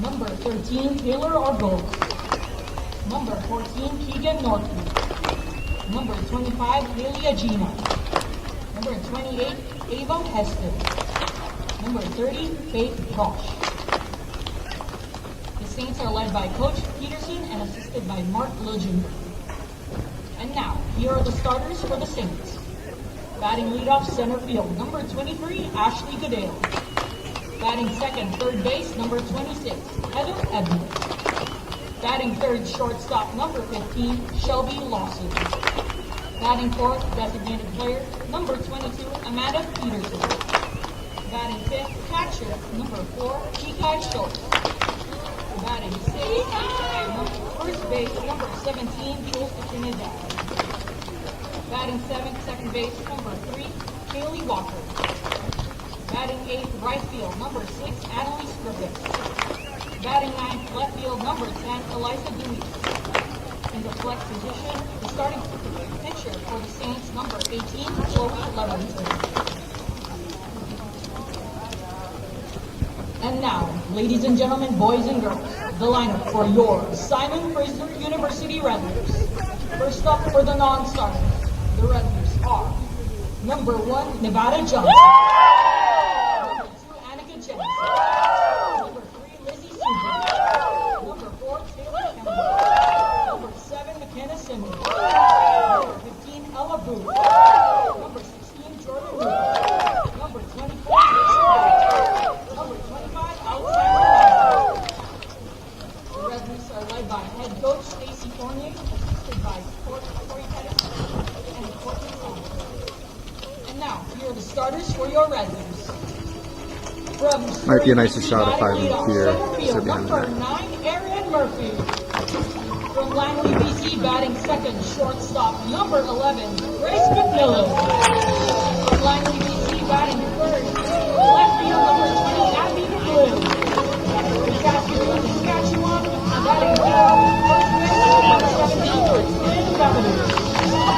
Number 13, Taylor Argola. Number 14, Keegan Northwood. Number 25, Haley Agina. Number 28, Ava Heston. Number 30, Faith Bosch. The Saints are led by Coach Peterson and assisted by Mark Liljenberg. And now, here are the starters for the Saints. Batting leadoff center field, number 23, Ashley Goodale. Batting second, third base, number 26, Heather Edmonds. Batting third, shortstop, number 15, Shelby Lawson. Batting fourth, designated player, number 22, Amanda Peterson. Batting fifth, catcher, number 4, Kikai Schultz. Batting sixth, first base, number 17, Jules Trinidad. Batting seventh, second base, number 3, Kaylee Walker. Batting eighth, right field, number 6, Annalise Griffiths. Batting ninth, left field, number 10, Eliza Dewey. In the flex position, the starting pitcher for the Saints, number 18, Chloe Levenson. And now, ladies and gentlemen, boys and girls, the lineup for your Simon Fraser University Redleaders. First up for the non-starters, the Redleaders are number 1, Nevada Johnson. Number 2, Annika Jensen. Number 3, Lizzie Susan. Number 4, Taylor Campbell. Number 7, McKenna Simmons. Number 15, Ella Booth. Number 16, Jordan Rupert. Number 24, number 25, Alexander. The Redleaders are led by head coach Stacy Fournier, assisted by Corey Pettis and Courtney Thomas. And now, here are the starters for your Redleaders. Might be a nicer shot if I'm here. Number 9, Arian Murphy. From Langley, BC, batting second, shortstop, number 11, Grace McMillan. From Langley, BC, batting third, left field, number 20, Abby McLean. From Saskatchewan, batting first base, number 17, Lynn Governor.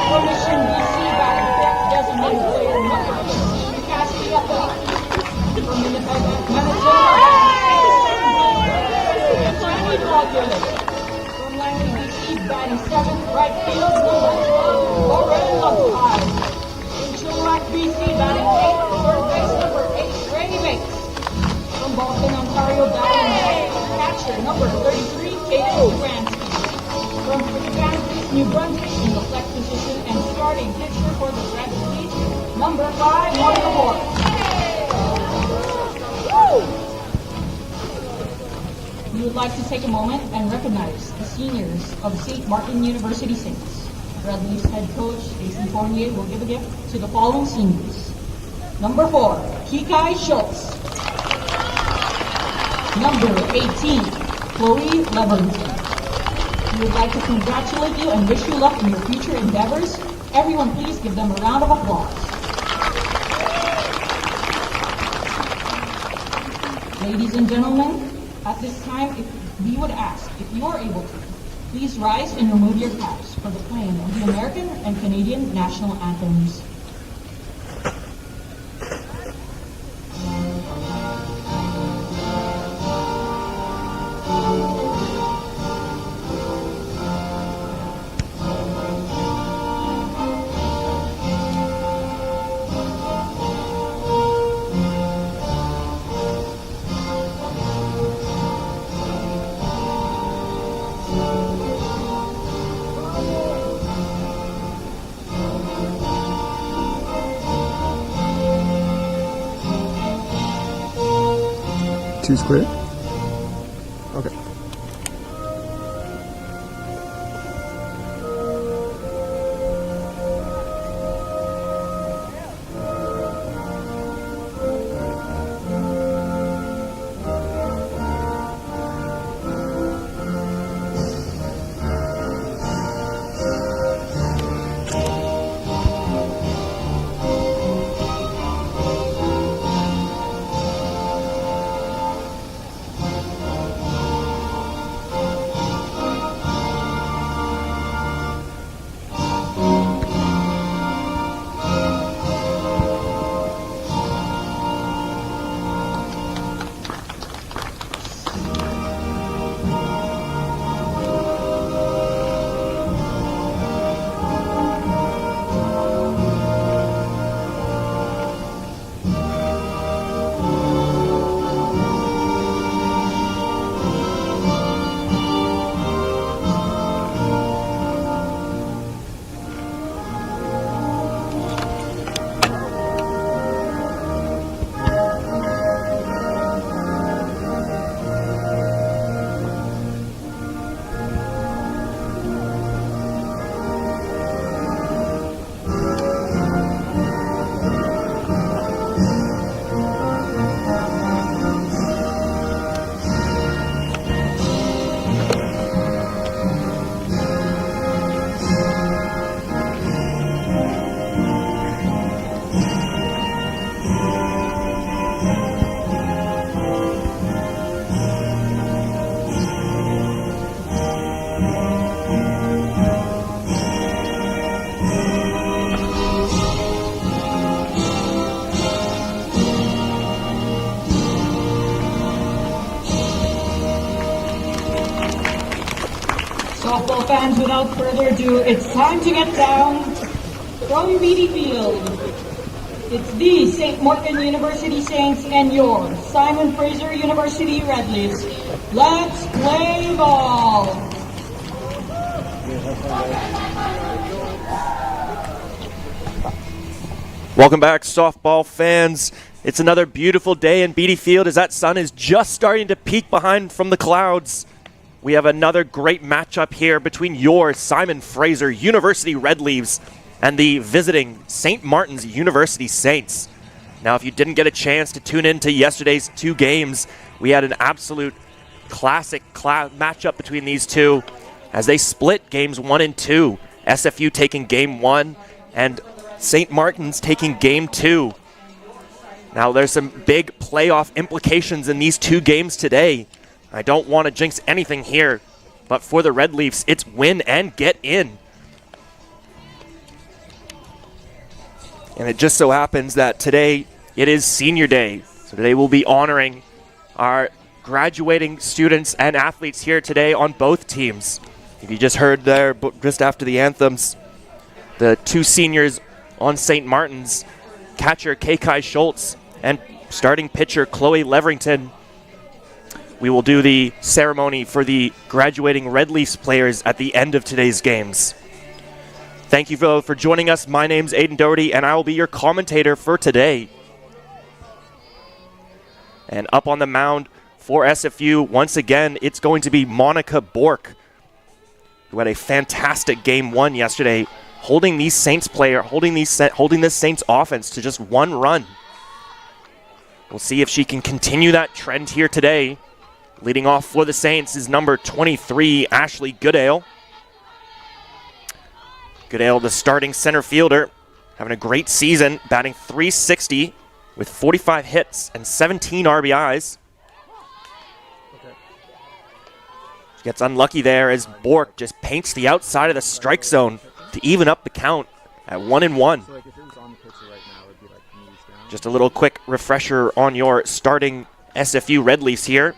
From Mission, BC, batting fifth, designated player, number 15, Cassie Ethel. From Winnipeg, Manitoba, Franny Rogers. From Langley, BC, batting seventh, right field, number 12, Lauren Lopez. From Chilliwack, BC, batting eighth, third base, number 8, Randy Bates. From Boston, Ontario, batting ninth, catcher, number 33, Kaden Duranski. From Kansas, New Brunswick, in the flex position and starting pitcher for the Red League, number 5, Mario Moore. We would like to take a moment and recognize the seniors of St. Martin University Saints. Redleaf's head coach, Stacy Fournier, will give a gift to the following seniors. Number 4, Kikai Schultz. Number 18, Chloe Leverton. We would like to congratulate you and wish you luck in your future endeavors. Everyone, please give them a round of applause. Ladies and gentlemen, at this time, we would ask, if you are able to, please rise and remove your caps for the playing of the American and Canadian national anthems. Two square? Okay. softball fans, without further ado, it's time to get down from BD Field. It's the St. Martin University Saints and your Simon Fraser University Red Leafs. Let's play ball! Welcome back, softball fans. It's another beautiful day in Beatty Field as that sun is just starting to peek behind from the clouds. We have another great matchup here between your Simon Fraser University Red Leaves and the visiting St. Martin's University Saints. Now, if you didn't get a chance to tune in to yesterday's two games, we had an absolute classic matchup between these two as they split games 1 and 2. SFU taking game 1 and St. Martin's taking game 2. Now, there's some big playoff implications in these two games today. I don't want to jinx anything here, but for the Red Leafs, it's win and get in. And it just so happens that today it is senior day. So today we'll be honoring our graduating students and athletes here today on both teams. If you just heard there, just after the anthems, the two seniors on St. Martin's, catcher Kai Schultz and starting pitcher Chloe Leverington. We will do the ceremony for the graduating Red Leafs players at the end of today's games. Thank you for joining us. My name's Aiden Doherty, and I will be your commentator for today. And up on the mound for SFU, once again, it's going to be Monica Bork, who had a fantastic game 1 yesterday, holding this Saints offense to just 1 run. We'll see if she can continue that trend here today. Leading off for the Saints is number 23, Ashley Goodale. Goodale, the starting center fielder, having a great season, batting .360 with 45 hits and 17 RBIs. She gets unlucky there as Bork just paints the outside of the strike zone to even up the count at 1-1. Just a little quick refresher on your starting SFU Red Leafs here.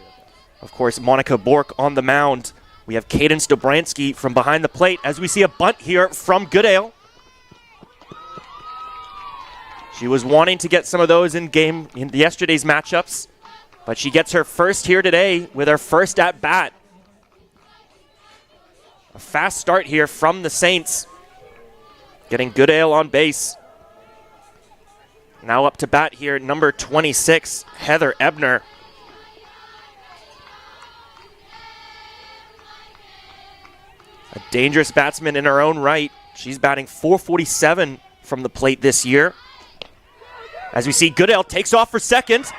Of course, Monica Bork on the mound. We have Cadence Dobransky from behind the plate as we see a bunt here from Goodale. She was wanting to get some of those in yesterday's matchups, but she gets her first here today with her first at bat. A fast start here from the Saints, getting Goodale on base. Now up to bat here, number 26, Heather Ebner. A dangerous batsman in her own right. She's batting .447 from the plate this year. As we see, Goodale takes off for second,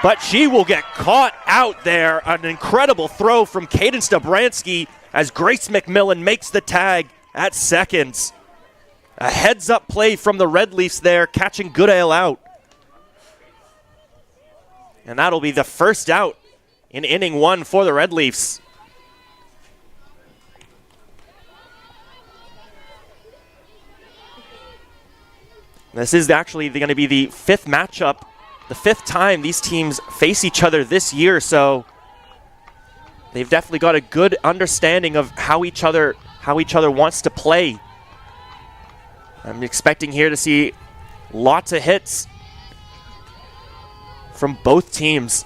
but she will get caught out there. An incredible throw from Cadence Dobransky as Grace McMillan makes the tag at second. A heads-up play from the Red Leafs there, catching Goodale out. And that'll be the first out in inning 1 for the Red Leafs. This is actually going to be the 5th matchup, the 5th time these teams face each other this year, so they've definitely got a good understanding of how each other wants to play. I'm expecting here to see lots of hits from both teams.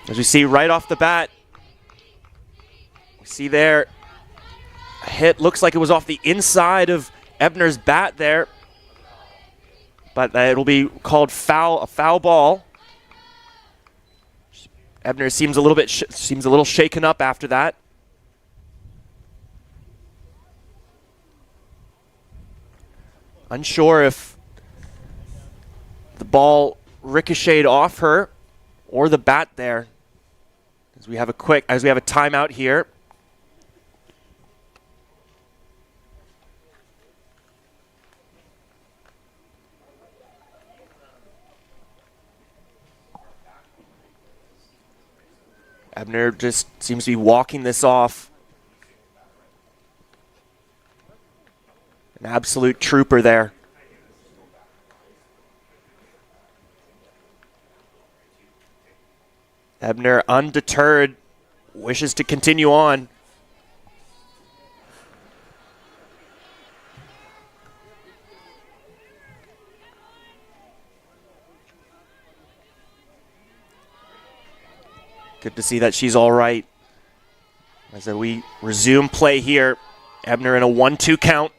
As we see right off the bat, we see there a hit, looks like it was off the inside of Ebner's bat there, but it'll be called a foul ball. Ebner seems a little shaken up after that. Unsure if the ball ricocheted off her or the bat there. As we have a timeout here. Ebner just seems to be walking this off. An absolute trooper there. Ebner, undeterred, wishes to continue on. Good to see that she's all right. As we resume play here, Ebner in a 1-2 count.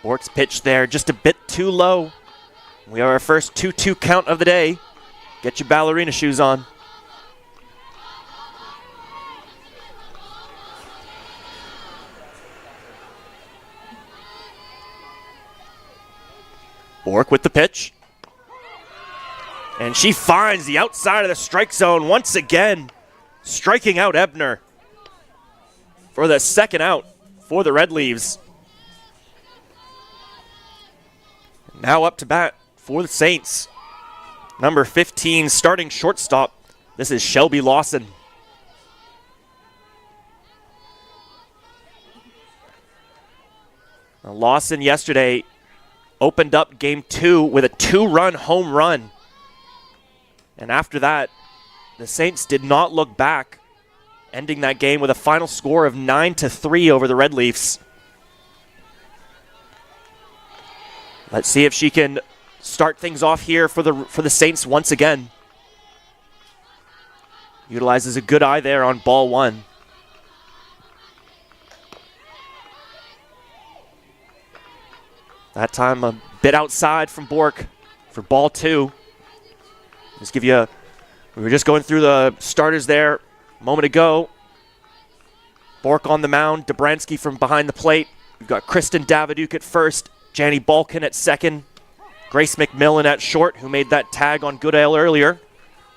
Bork's pitch there just a bit too low. We have our first 2-2 count of the day. Get your ballerina shoes on. Bork with the pitch. And she finds the outside of the strike zone once again, striking out Ebner for the second out for the Red Leaves. Now up to bat for the Saints. Number 15, starting shortstop. This is Shelby Lawson. Now, Lawson yesterday opened up game 2 with a 2-run home run. And after that, the Saints did not look back, ending that game with a final score of 9-3 over the Red Leafs. Let's see if she can start things off here for the Saints once again. Utilizes a good eye there on ball 1. That time a bit outside from Bork for ball 2. Just give you we were just going through the starters there a moment ago. Bork on the mound, Dobransky from behind the plate. We've got Kristen Daviduke at first, Janny Balkin at second, Grace McMillan at short, who made that tag on Goodale earlier.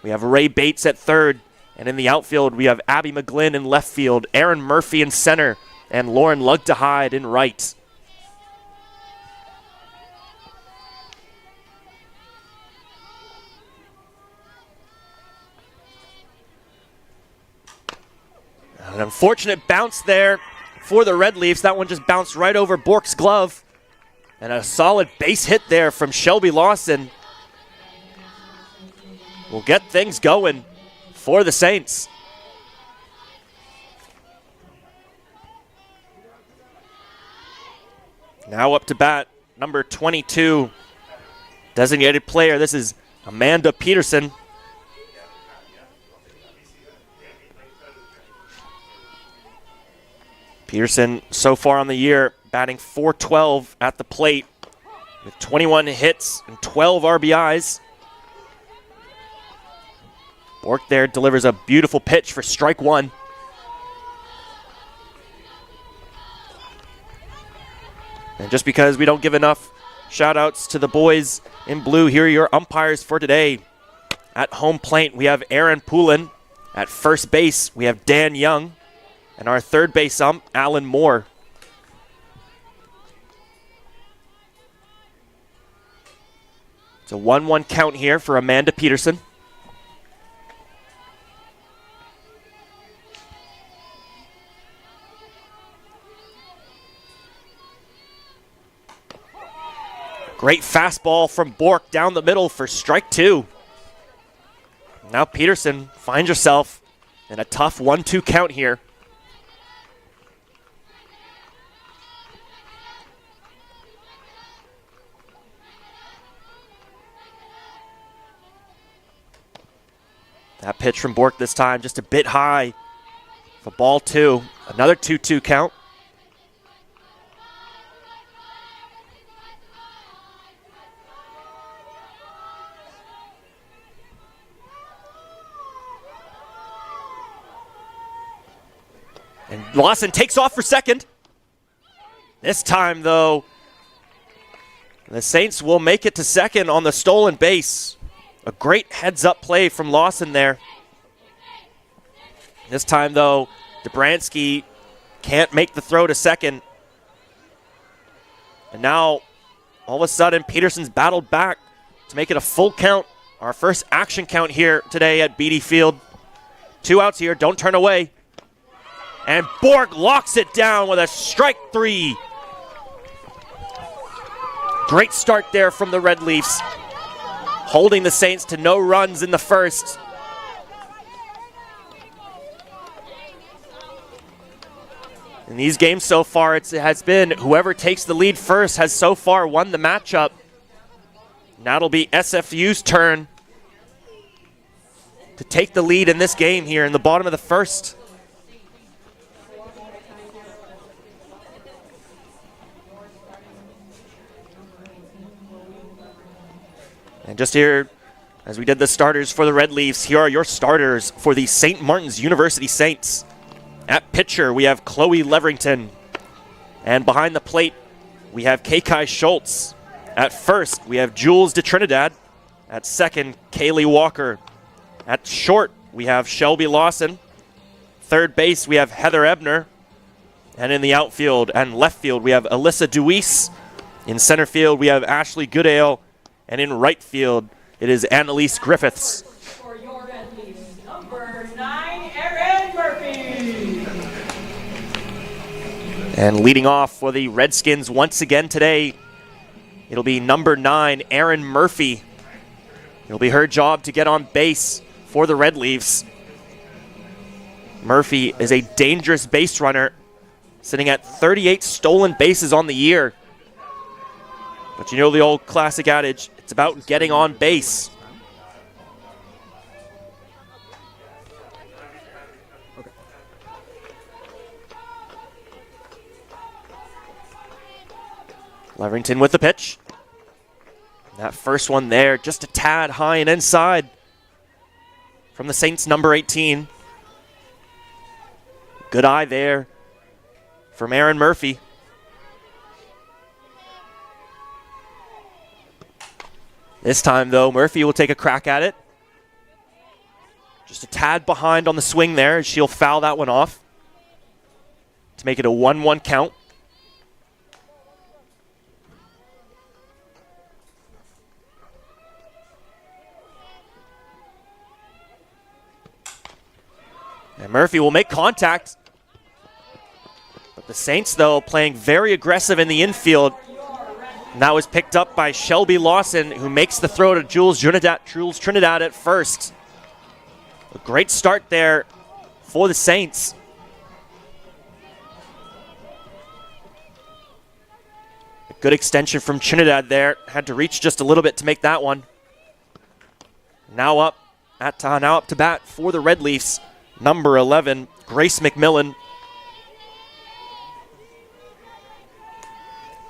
We have Ray Bates at third, and in the outfield we have Abby McGlynn in left field, Aaron Murphy in center, and Lauren Lugdehide in right. An unfortunate bounce there for the Red Leafs. That one just bounced right over Bork's glove. And a solid base hit there from Shelby Lawson will get things going for the Saints. Now up to bat, number 22, designated player. This is Amanda Peterson. Peterson, so far on the year, batting .412 at the plate with 21 hits and 12 RBIs. Bork there delivers a beautiful pitch for strike 1. And just because we don't give enough shout-outs to the boys in blue, here are your umpires for today. At home plate, we have Aaron Poulin. At first base, we have Dan Young. And our third base ump, Alan Moore. It's a 1-1 count here for Amanda Peterson. Great fastball from Bork down the middle for strike 2. Now Peterson finds herself in a tough 1-2 count here. That pitch from Bork this time just a bit high for ball 2. Another 2-2 count. And Lawson takes off for second. This time, though, the Saints will make it to second on the stolen base. A great heads-up play from Lawson there. This time, though, Dobransky can't make the throw to second. And now, all of a sudden, Peterson's battled back to make it a full count. Our first action count here today at Beatty Field. 2 outs here, don't turn away. And Bork locks it down with a strike 3. Great start there from the Red Leafs, holding the Saints to no runs in the first. In these games so far, it has been whoever takes the lead first has so far won the matchup. Now it'll be SFU's turn to take the lead in this game here in the bottom of the first. And just here, as we did the starters for the Red Leafs, here are your starters for the St. Martin's University Saints. At pitcher, we have Chloe Leverington. And behind the plate, we have Kekai Schultz. At first, we have Jules de Trinidad. At second, Kaylee Walker. At short, we have Shelby Lawson. Third base, we have Heather Ebner. And in the outfield and left field, we have Alyssa Deweese. In center field, we have Ashley Goodale. And in right field, it is Annalise Griffiths. For your Red Leafs, number 9, Erin Murphy. And leading off for the Redskins once again today, it'll be number 9, Erin Murphy. It'll be her job to get on base for the Red Leafs. Murphy is a dangerous base runner, sitting at 38 stolen bases on the year. But you know the old classic adage, it's about getting on base. Okay. Leverington with the pitch. That first one there, just a tad high and inside from the Saints' number 18. Good eye there from Erin Murphy. This time, though, Murphy will take a crack at it. Just a tad behind on the swing there. She'll foul that one off to make it a 1-1 count. And Murphy will make contact. But the Saints, though, playing very aggressive in the infield. And that was picked up by Shelby Lawson, who makes the throw to Jules Trinidad at first. A great start there for the Saints. A good extension from Trinidad there. Had to reach just a little bit to make that one. Now up to bat for the Red Leafs, number 11, Grace McMillan.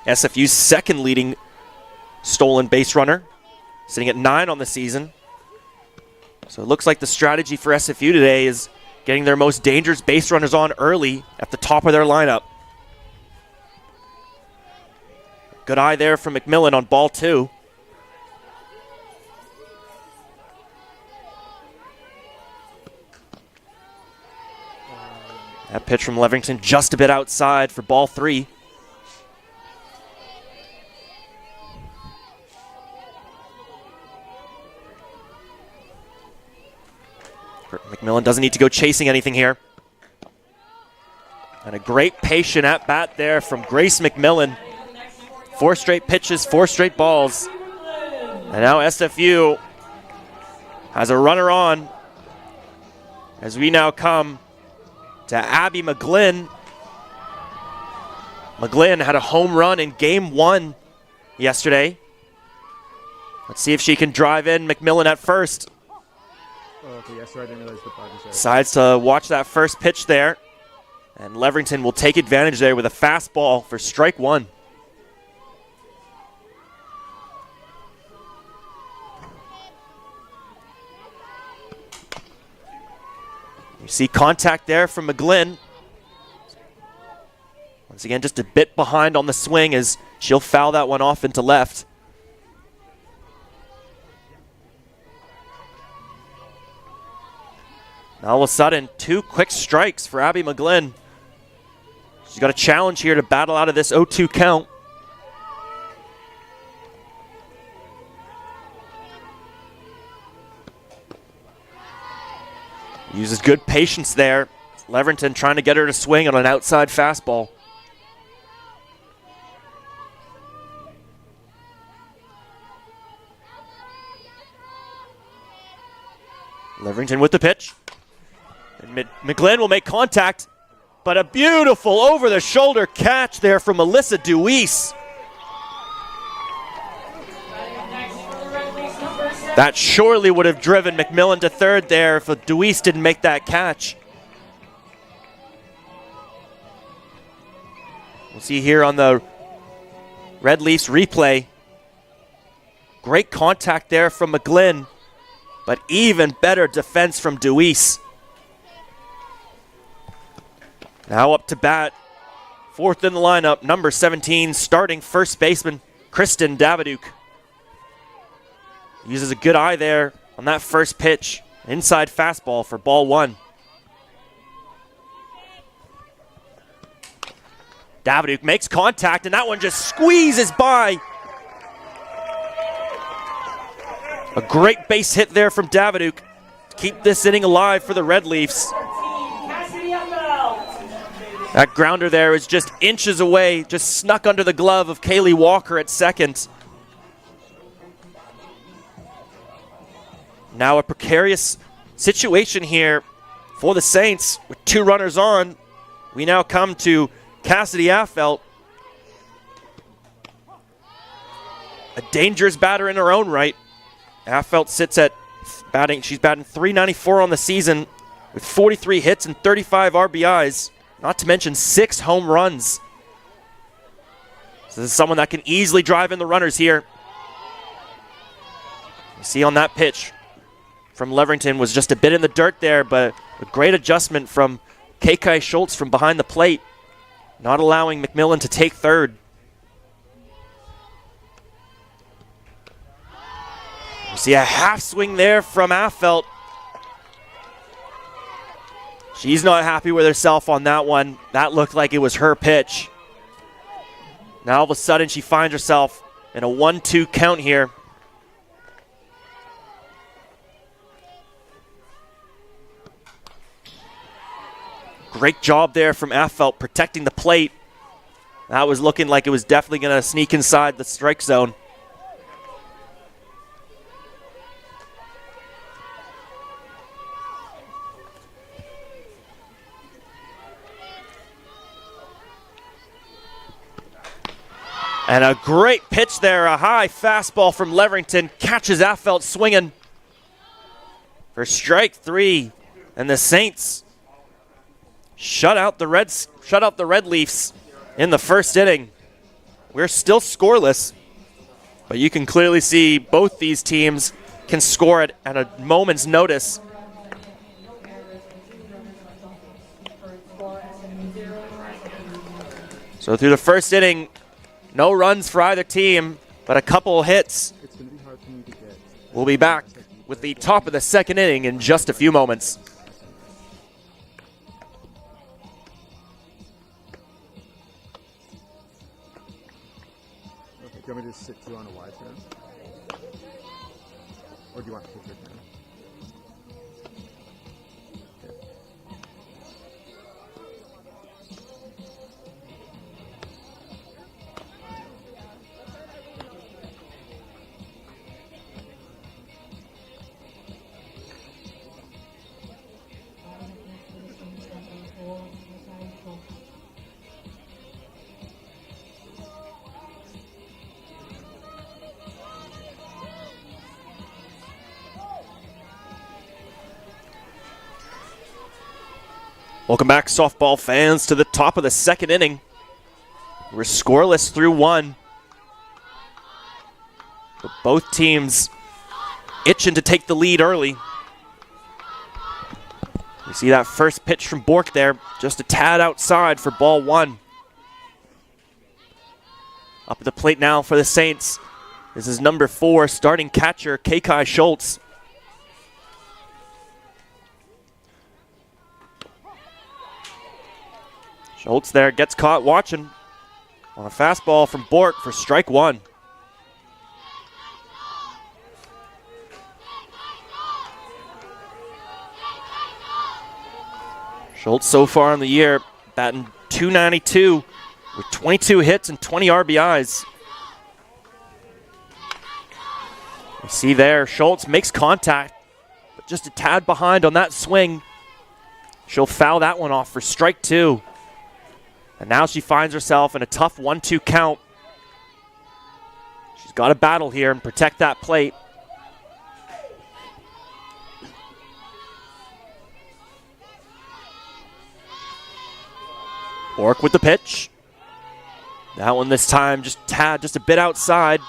SFU's second leading stolen base runner, sitting at 9 on the season. So it looks like the strategy for SFU today is getting their most dangerous base runners on early at the top of their lineup. Good eye there from McMillan on ball 2. That pitch from Leverington just a bit outside for ball 3. McMillan doesn't need to go chasing anything here. And a great patient at bat there from Grace McMillan. 4 straight pitches, 4 straight balls. And now SFU has a runner on as we now come to Abby McGlynn. McGlynn had a home run in game 1 yesterday. Let's see if she can drive in McMillan at first. Oh, okay, yes, sir. I didn't realize the button. Decides to watch that first pitch there. And Leverington will take advantage there with a fastball for strike 1. You see contact there from McGlynn. Once again, just a bit behind on the swing as she'll foul that one off into left. Now all of a sudden, 2 quick strikes for Abby McGlynn. She's got a challenge here to battle out of this 0-2 count. Uses good patience there. Leverington trying to get her to swing on an outside fastball. Leverington with the pitch. And McGlynn will make contact, but a beautiful over-the-shoulder catch there from Alyssa Deweese. Next for the Red Leafs, number 7. That surely would have driven McMillan to third there if Deweese didn't make that catch. We'll see here on the Red Leafs replay. Great contact there from McGlynn, but even better defense from Deweese. Now up to bat, fourth in the lineup, number 17, starting first baseman, Kristen Daviduke. Uses a good eye there on that first pitch. Inside fastball for ball one. Daviduke makes contact, and that one just squeezes by. A great base hit there from Daviduke to keep this inning alive for the Red Leafs. That grounder there is just inches away, just snuck under the glove of Kaylee Walker at second. Now a precarious situation here for the Saints with two runners on. We now come to Cassidy Affelt. A dangerous batter in her own right. Affelt sits at batting, she's batting .394 on the season with 43 hits and 35 RBIs, not to mention 6 home runs. So this is someone that can easily drive in the runners here. You see on that pitch from Leverington was just a bit in the dirt there, but a great adjustment from Kekai Schultz from behind the plate, not allowing McMillan to take third. You see a half swing there from Affelt. She's not happy with herself on that one. That looked like it was her pitch. Now all of a sudden she finds herself in a 1-2 count here. Great job there from Affelt protecting the plate. That was looking like it was definitely going to sneak inside the strike zone. And a great pitch there, a high fastball from Leverington catches Affelt swinging for strike 3, and the Saints shut out the Red Leafs in the first inning. We're still scoreless, but you can clearly see both these teams can score it at a moment's notice. So through the first inning, no runs for either team, but a couple hits. We'll be back with the top of the second inning in just a few moments. Okay, do you want me to sit you on a wide turn? Or do you want to take your turn? Welcome back, softball fans, to the top of the second inning. We're scoreless through 1. But both teams itching to take the lead early. You see that first pitch from Bork there, just a tad outside for ball 1. Up at the plate now for the Saints. This is number 4, starting catcher, Kekai Schultz. Schultz there gets caught watching on a fastball from Bork for strike 1. Schultz so far in the year batting .292 with 22 hits and 20 RBIs. You see there, Schultz makes contact, but just a tad behind on that swing. She'll foul that one off for strike 2. And now she finds herself in a tough 1-2 count. She's got to battle here and protect that plate. Bork with the pitch. That one this time just a bit outside.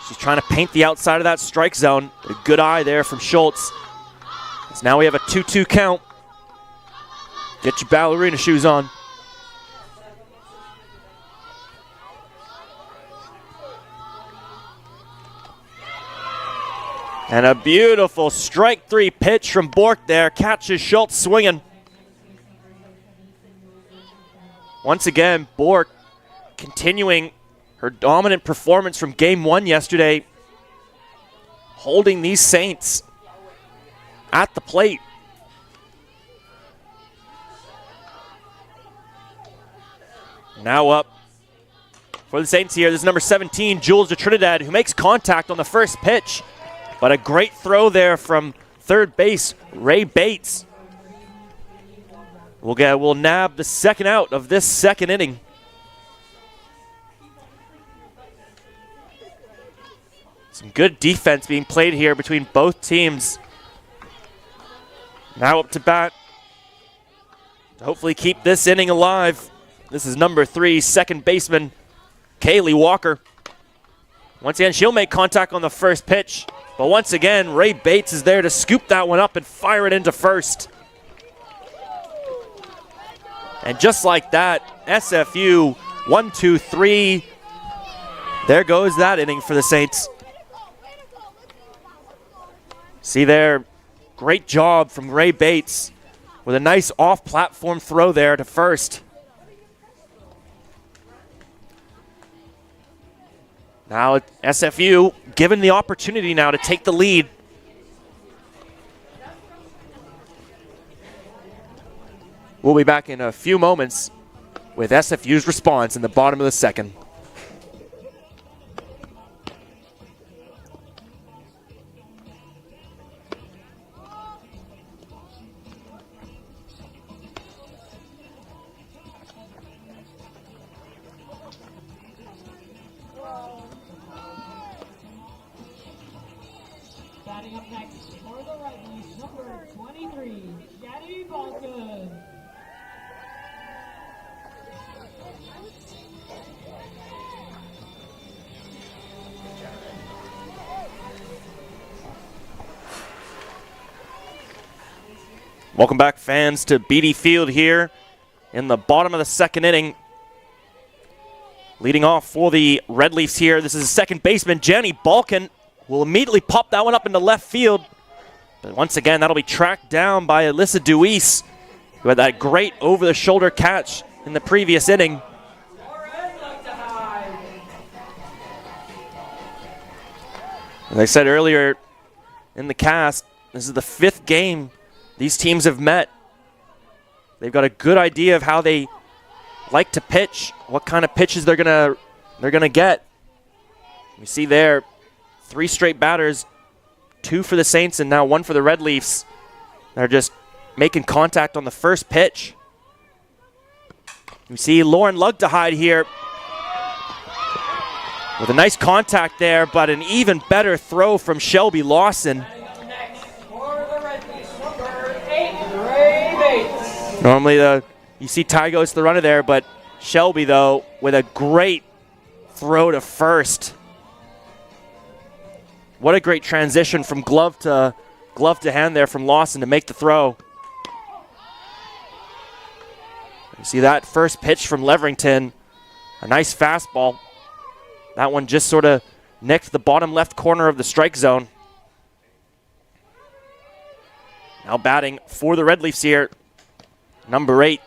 She's trying to paint the outside of that strike zone. A good eye there from Schultz. So now we have a 2-2 count. Get your ballerina shoes on. And a beautiful strike three pitch from Bork there. Catches Schultz swinging. Once again, Bork continuing her dominant performance from game one yesterday, holding these Saints at the plate. Now up for the Saints here, this is number 17, Jules de Trinidad, who makes contact on the first pitch. But a great throw there from third base, Ray Bates. We'll nab the second out of this second inning. Some good defense being played here between both teams. Now up to bat to hopefully keep this inning alive. This is number 3, second baseman, Kaylee Walker. Once again, she'll make contact on the first pitch. But once again, Ray Bates is there to scoop that one up and fire it into first. And just like that, SFU 1-2-3. There goes that inning for the Saints. See there, great job from Ray Bates with a nice off-platform throw there to first. Now SFU given the opportunity now to take the lead. We'll be back in a few moments with SFU's response in the bottom of the second. Batting up next for the righties, number 23, Shadi Balkan. Welcome back, fans, to Beatty Field here in the bottom of the second inning. Leading off for the Red Leafs here, this is second baseman Jenny Balkan. Will immediately pop that one up into left field. But once again, that'll be tracked down by Alyssa Deweese, who had that great over-the-shoulder catch in the previous inning. As I said earlier in the cast, this is the 5th game these teams have met. They've got a good idea of how they like to pitch, what kind of pitches they're gonna get. You see there, 3 straight batters, 2 for the Saints and now 1 for the Red Leafs. They're just making contact on the first pitch. You see Lauren Lugdehide here with a nice contact there, but an even better throw from Shelby Lawson. Normally you see Ty goes to the runner there, but Shelby, though, with a great throw to first. What a great transition from glove to hand there from Lawson to make the throw. You see that first pitch from Leverington, a nice fastball. That one just sort of nicked the bottom left corner of the strike zone. Now batting for the Red Leafs here, number 8,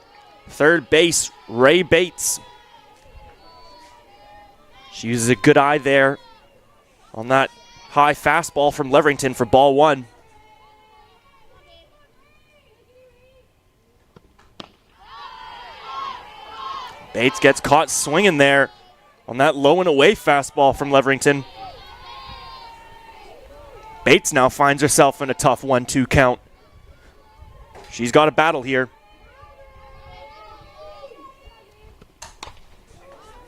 third base, Ray Bates. She uses a good eye there on that high fastball from Leverington for ball 1. Bates gets caught swinging there on that low and away fastball from Leverington. Bates now finds herself in a tough 1-2 count. She's got a battle here.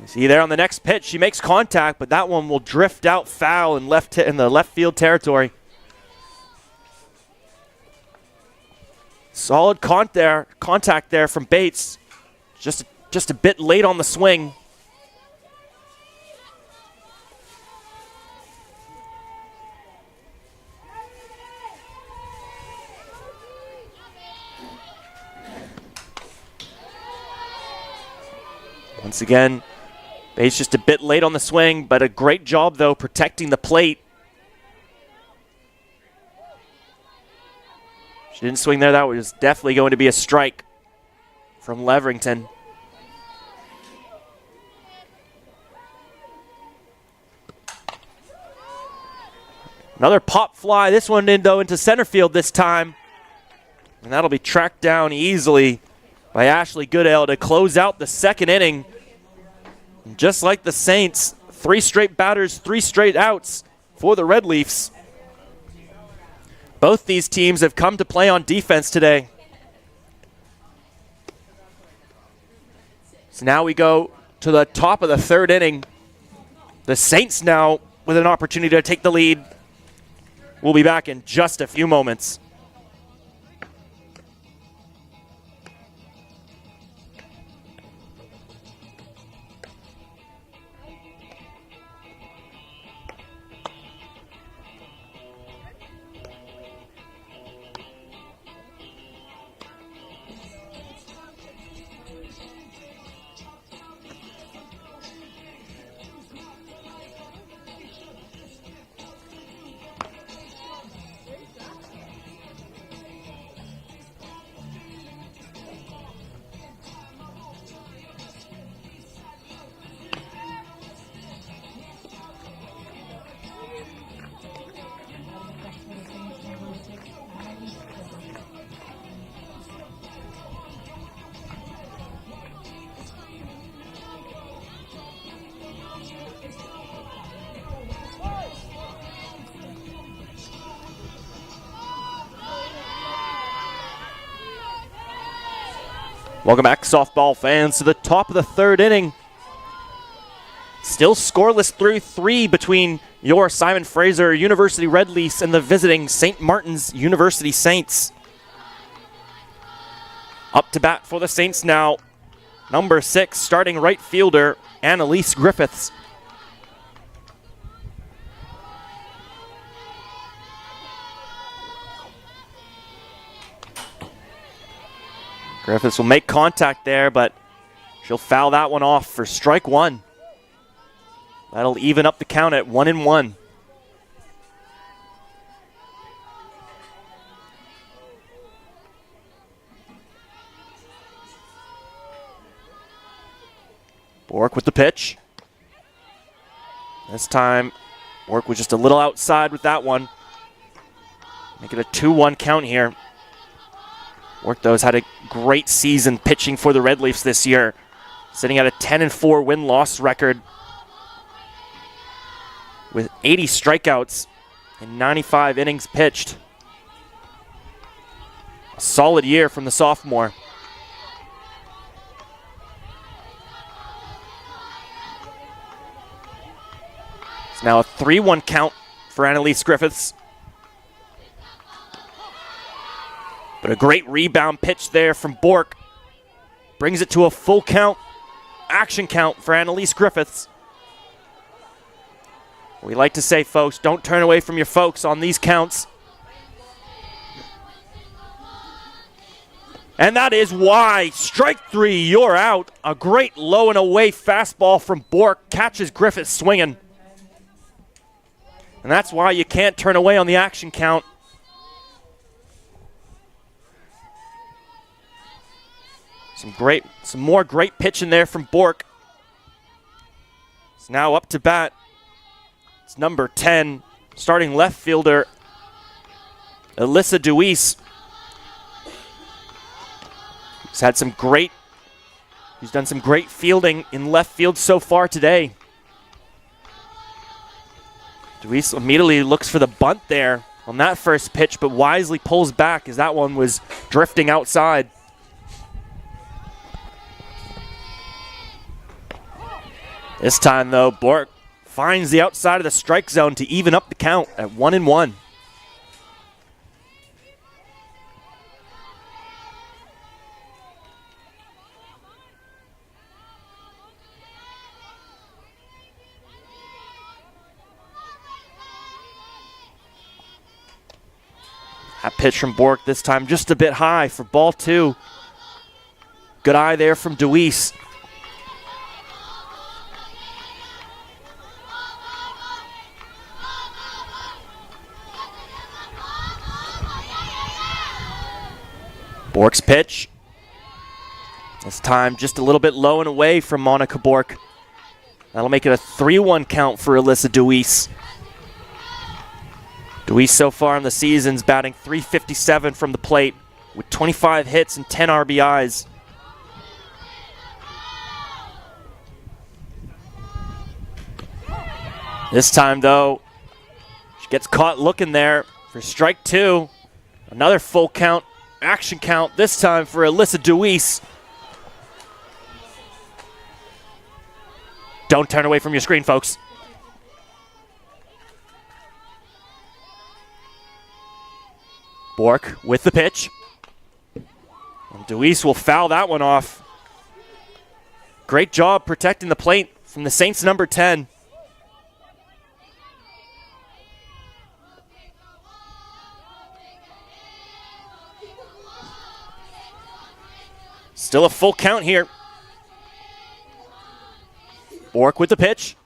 You see there on the next pitch, she makes contact, but that one will drift out foul in the left field territory. Solid contact there from Bates. Just just a bit late on the swing. Once again, Bates just a bit late on the swing, but a great job, though, protecting the plate. She didn't swing there. That was definitely going to be a strike from Leverington. Another pop fly. This one in, though, into center field this time. And that'll be tracked down easily by Ashley Goodale to close out the second inning. Just like the Saints, 3 straight batters, 3 straight outs for the Red Leafs. Both these teams have come to play on defense today. So now we go to the top of the third inning. The Saints now with an opportunity to take the lead. We'll be back in just a few moments. Welcome back, softball fans, to the top of the third inning. Still scoreless through 3 between your Simon Fraser University Red Leafs and the visiting St. Martin's University Saints. Up to bat for the Saints now, number 6, starting right fielder, Annalise Griffiths. Griffiths will make contact there, but she'll foul that one off for strike 1. That'll even up the count at 1-1. Bork with the pitch. This time, Bork was just a little outside with that one. Make it a 2-1 count here. Bork, though, has had a great season pitching for the Red Leafs this year, sitting at a 10-4 win-loss record with 80 strikeouts and 95 innings pitched. A solid year from the sophomore. It's now a 3-1 count for Annalise Griffiths. But a great rebound pitch there from Bork. Brings it to a full count, action count for Annalise Griffiths. We like to say, folks, don't turn away from your folks on these counts. And that is why. Strike 3, you're out. A great low and away fastball from Bork catches Griffiths swinging. And that's why you can't turn away on the action count. Some more great pitching there from Bork. It's now up to bat. It's number 10, starting left fielder, Alyssa Deweese. He's done some great fielding in left field so far today. Deweese immediately looks for the bunt there on that first pitch, but wisely pulls back as that one was drifting outside. This time, though, Bork finds the outside of the strike zone to even up the count at 1-1. That pitch from Bork this time just a bit high for ball 2. Good eye there from Deweese. Bork's pitch. This time just a little bit low and away from Monica Bork. That'll make it a 3-1 count for Alyssa Deweese. Deweese so far in the season's batting .357 from the plate with 25 hits and 10 RBIs. This time, though, she gets caught looking there for strike 2. Another full count, action count, this time for Alyssa Deweese. Don't turn away from your screen, folks. Bork with the pitch. And Deweese will foul that one off. Great job protecting the plate from the Saints' number 10. Still a full count here. Bork with the pitch.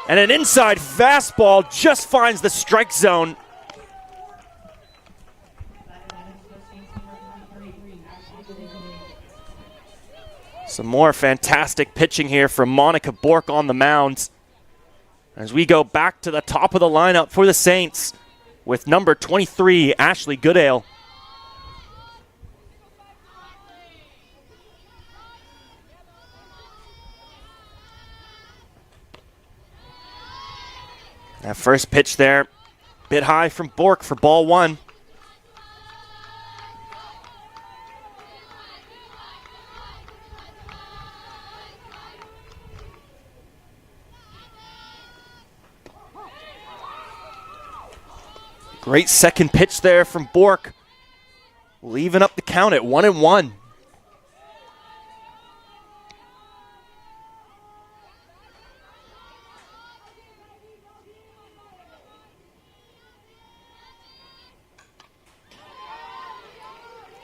And an inside fastball just finds the strike zone. Some more fantastic pitching here from Monica Bork on the mound. As we go back to the top of the lineup for the Saints with number 23, Ashley Goodale. That first pitch there, bit high from Bork for ball 1. Great second pitch there from Bork, leaving up the count at 1-1.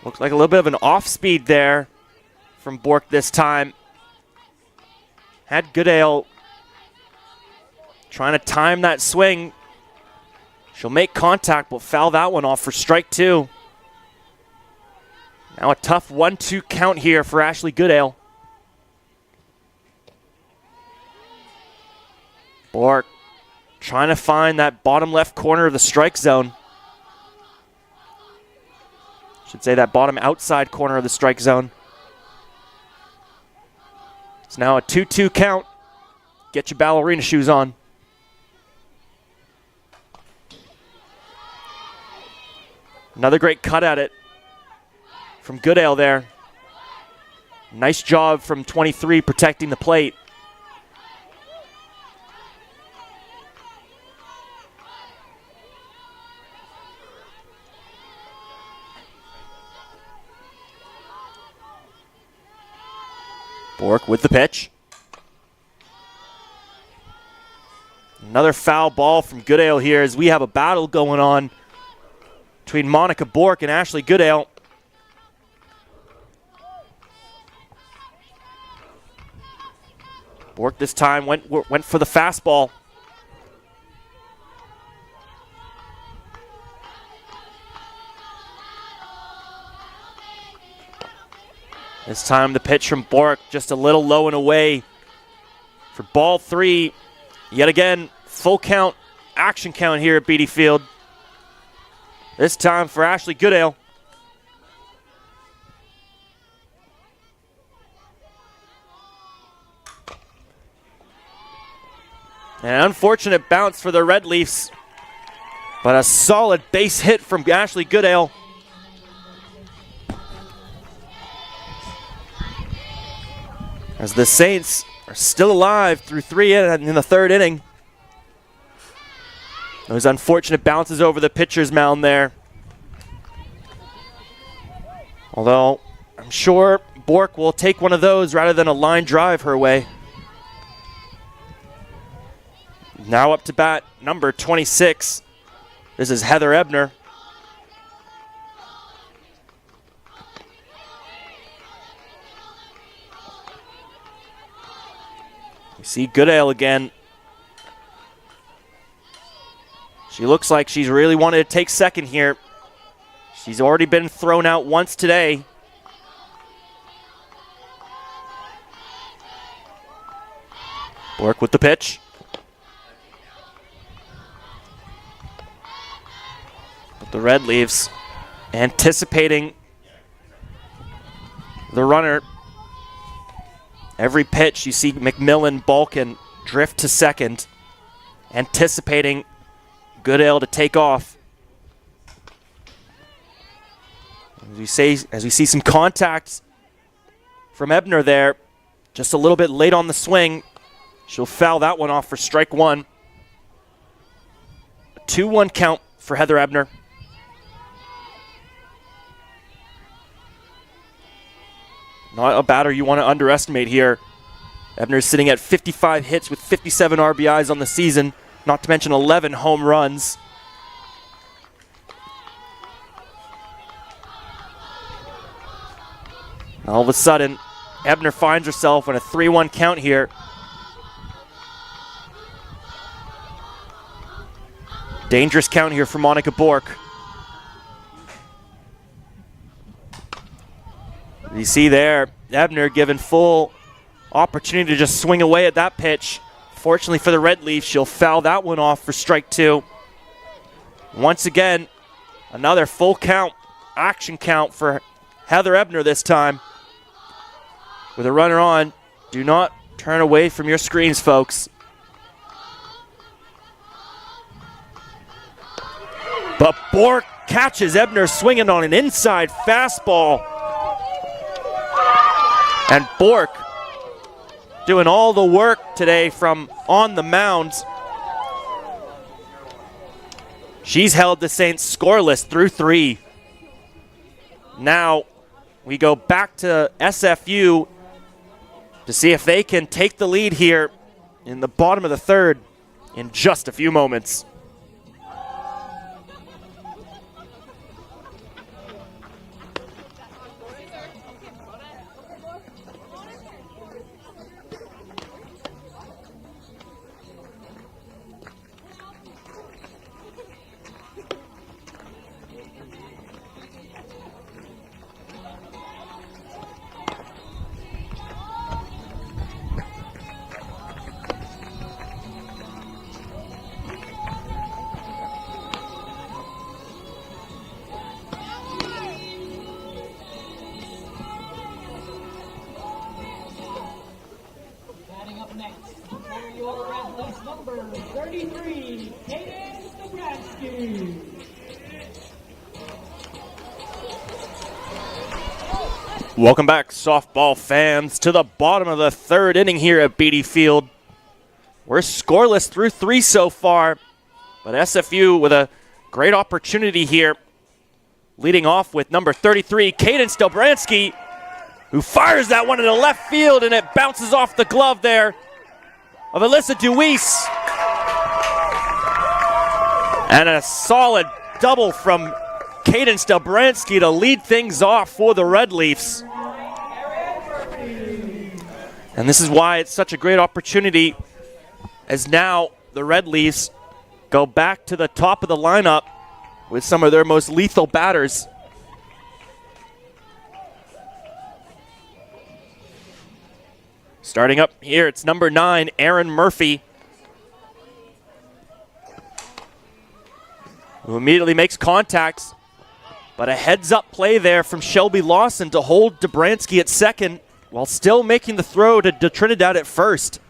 Looks like a little bit of an off speed there from Bork this time. Had Goodale trying to time that swing. She'll make contact, but foul that one off for strike 2. Now a tough 1-2 count here for Ashley Goodale. Bork trying to find that bottom left corner of the strike zone. Should say that bottom outside corner of the strike zone. It's now a 2-2 count. Get your ballerina shoes on. Another great cut at it from Goodale there. Nice job from 23 protecting the plate. Bork with the pitch. Another foul ball from Goodale here as we have a battle going on between Monica Bork and Ashley Goodale. Bork this time went for the fastball. This time the pitch from Bork just a little low and away for ball 3. Yet again, full count, action count here at Beatty Field. This time for Ashley Goodale. An unfortunate bounce for the Red Leafs, but a solid base hit from Ashley Goodale. As the Saints are still alive through 3 in the 3rd inning. Those unfortunate bounces over the pitcher's mound there. Although, I'm sure Bork will take one of those rather than a line drive her way. Now up to bat, number 26. This is Heather Ebner. We see Goodale again. She looks like she's really wanted to take second here. She's already been thrown out once today. Bork with the pitch. But the Red Leaves anticipating the runner. Every pitch you see McMillan, Balkan drift to second, anticipating Goodale to take off. As we see some contact from Ebner there, just a little bit late on the swing. She'll foul that one off for strike one. A 2-1 count for Heather Ebner. Not a batter you want to underestimate here. Ebner is sitting at 55 hits with 57 RBIs on the season, not to mention 11 home runs. All of a sudden, Ebner finds herself in a 3-1 count here. Dangerous count here for Monica Bork. You see there, Ebner given full opportunity to just swing away at that pitch. Fortunately for the Red Leafs, she'll foul that one off for strike two. Once again, another full count, action count for Heather Ebner this time. With a runner on, do not turn away from your screens, folks. But Bork catches Ebner swinging on an inside fastball. And Bork doing all the work today from on the mound. She's held the Saints scoreless through 3. Now we go back to SFU to see if they can take the lead here in the bottom of the third in just a few moments. Welcome back, softball fans, to the bottom of the third inning here at Beatty Field. We're scoreless through 3 so far, but SFU with a great opportunity here, leading off with number 33, Cadence Dobransky, who fires that one into left field, and it bounces off the glove there of Alyssa Deweese. And a solid double from Cadence Dobransky to lead things off for the Red Leafs. And this is why it's such a great opportunity, as now the Red Leafs go back to the top of the lineup with some of their most lethal batters. Starting up here, it's number 9, Aaron Murphy, who immediately makes contacts. But a heads-up play there from Shelby Lawson to hold Dobransky at second while still making the throw to Trinidad at first.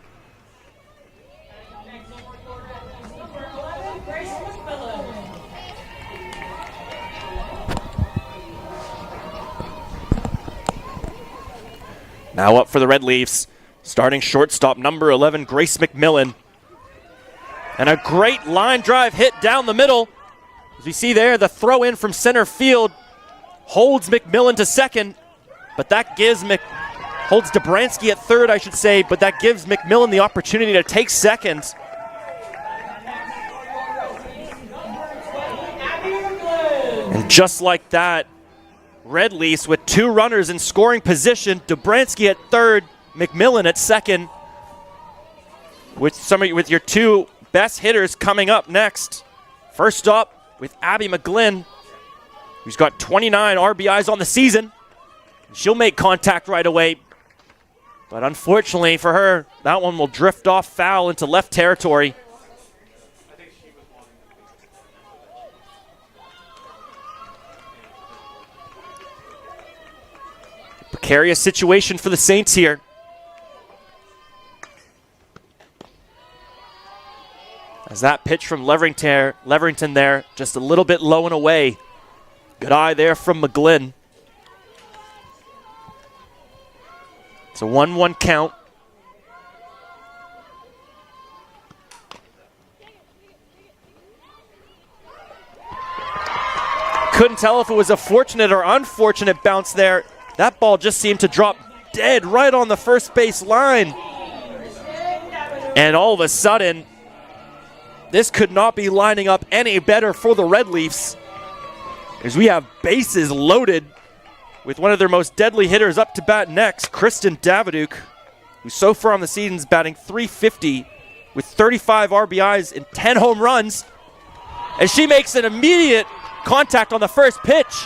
Now up for the Red Leafs, starting shortstop number 11, Grace McMillan. And a great line drive hit down the middle. As you see there, the throw in from center field holds McMillan to second, but that gives holds Dobransky at third, I should say, but that gives McMillan the opportunity to take second. And just like that, Red Leafs with 2 runners in scoring position, Dobransky at third, McMillan at second. with your two best hitters coming up next. First up with Abby McGlynn, who's got 29 RBIs on the season. She'll make contact right away, but unfortunately for her, that one will drift off foul into left territory. Precarious situation for the Saints here. As that pitch from Leverington there, just a little bit low and away. Good eye there from McGlynn. It's a 1-1 count. Couldn't tell if it was a fortunate or unfortunate bounce there. That ball just seemed to drop dead right on the first base line. And all of a sudden, this could not be lining up any better for the Red Leafs, as we have bases loaded with one of their most deadly hitters up to bat next, Kristen Daviduk, who so far on the season is batting .350 with 35 RBIs and 10 home runs, as she makes an immediate contact on the first pitch.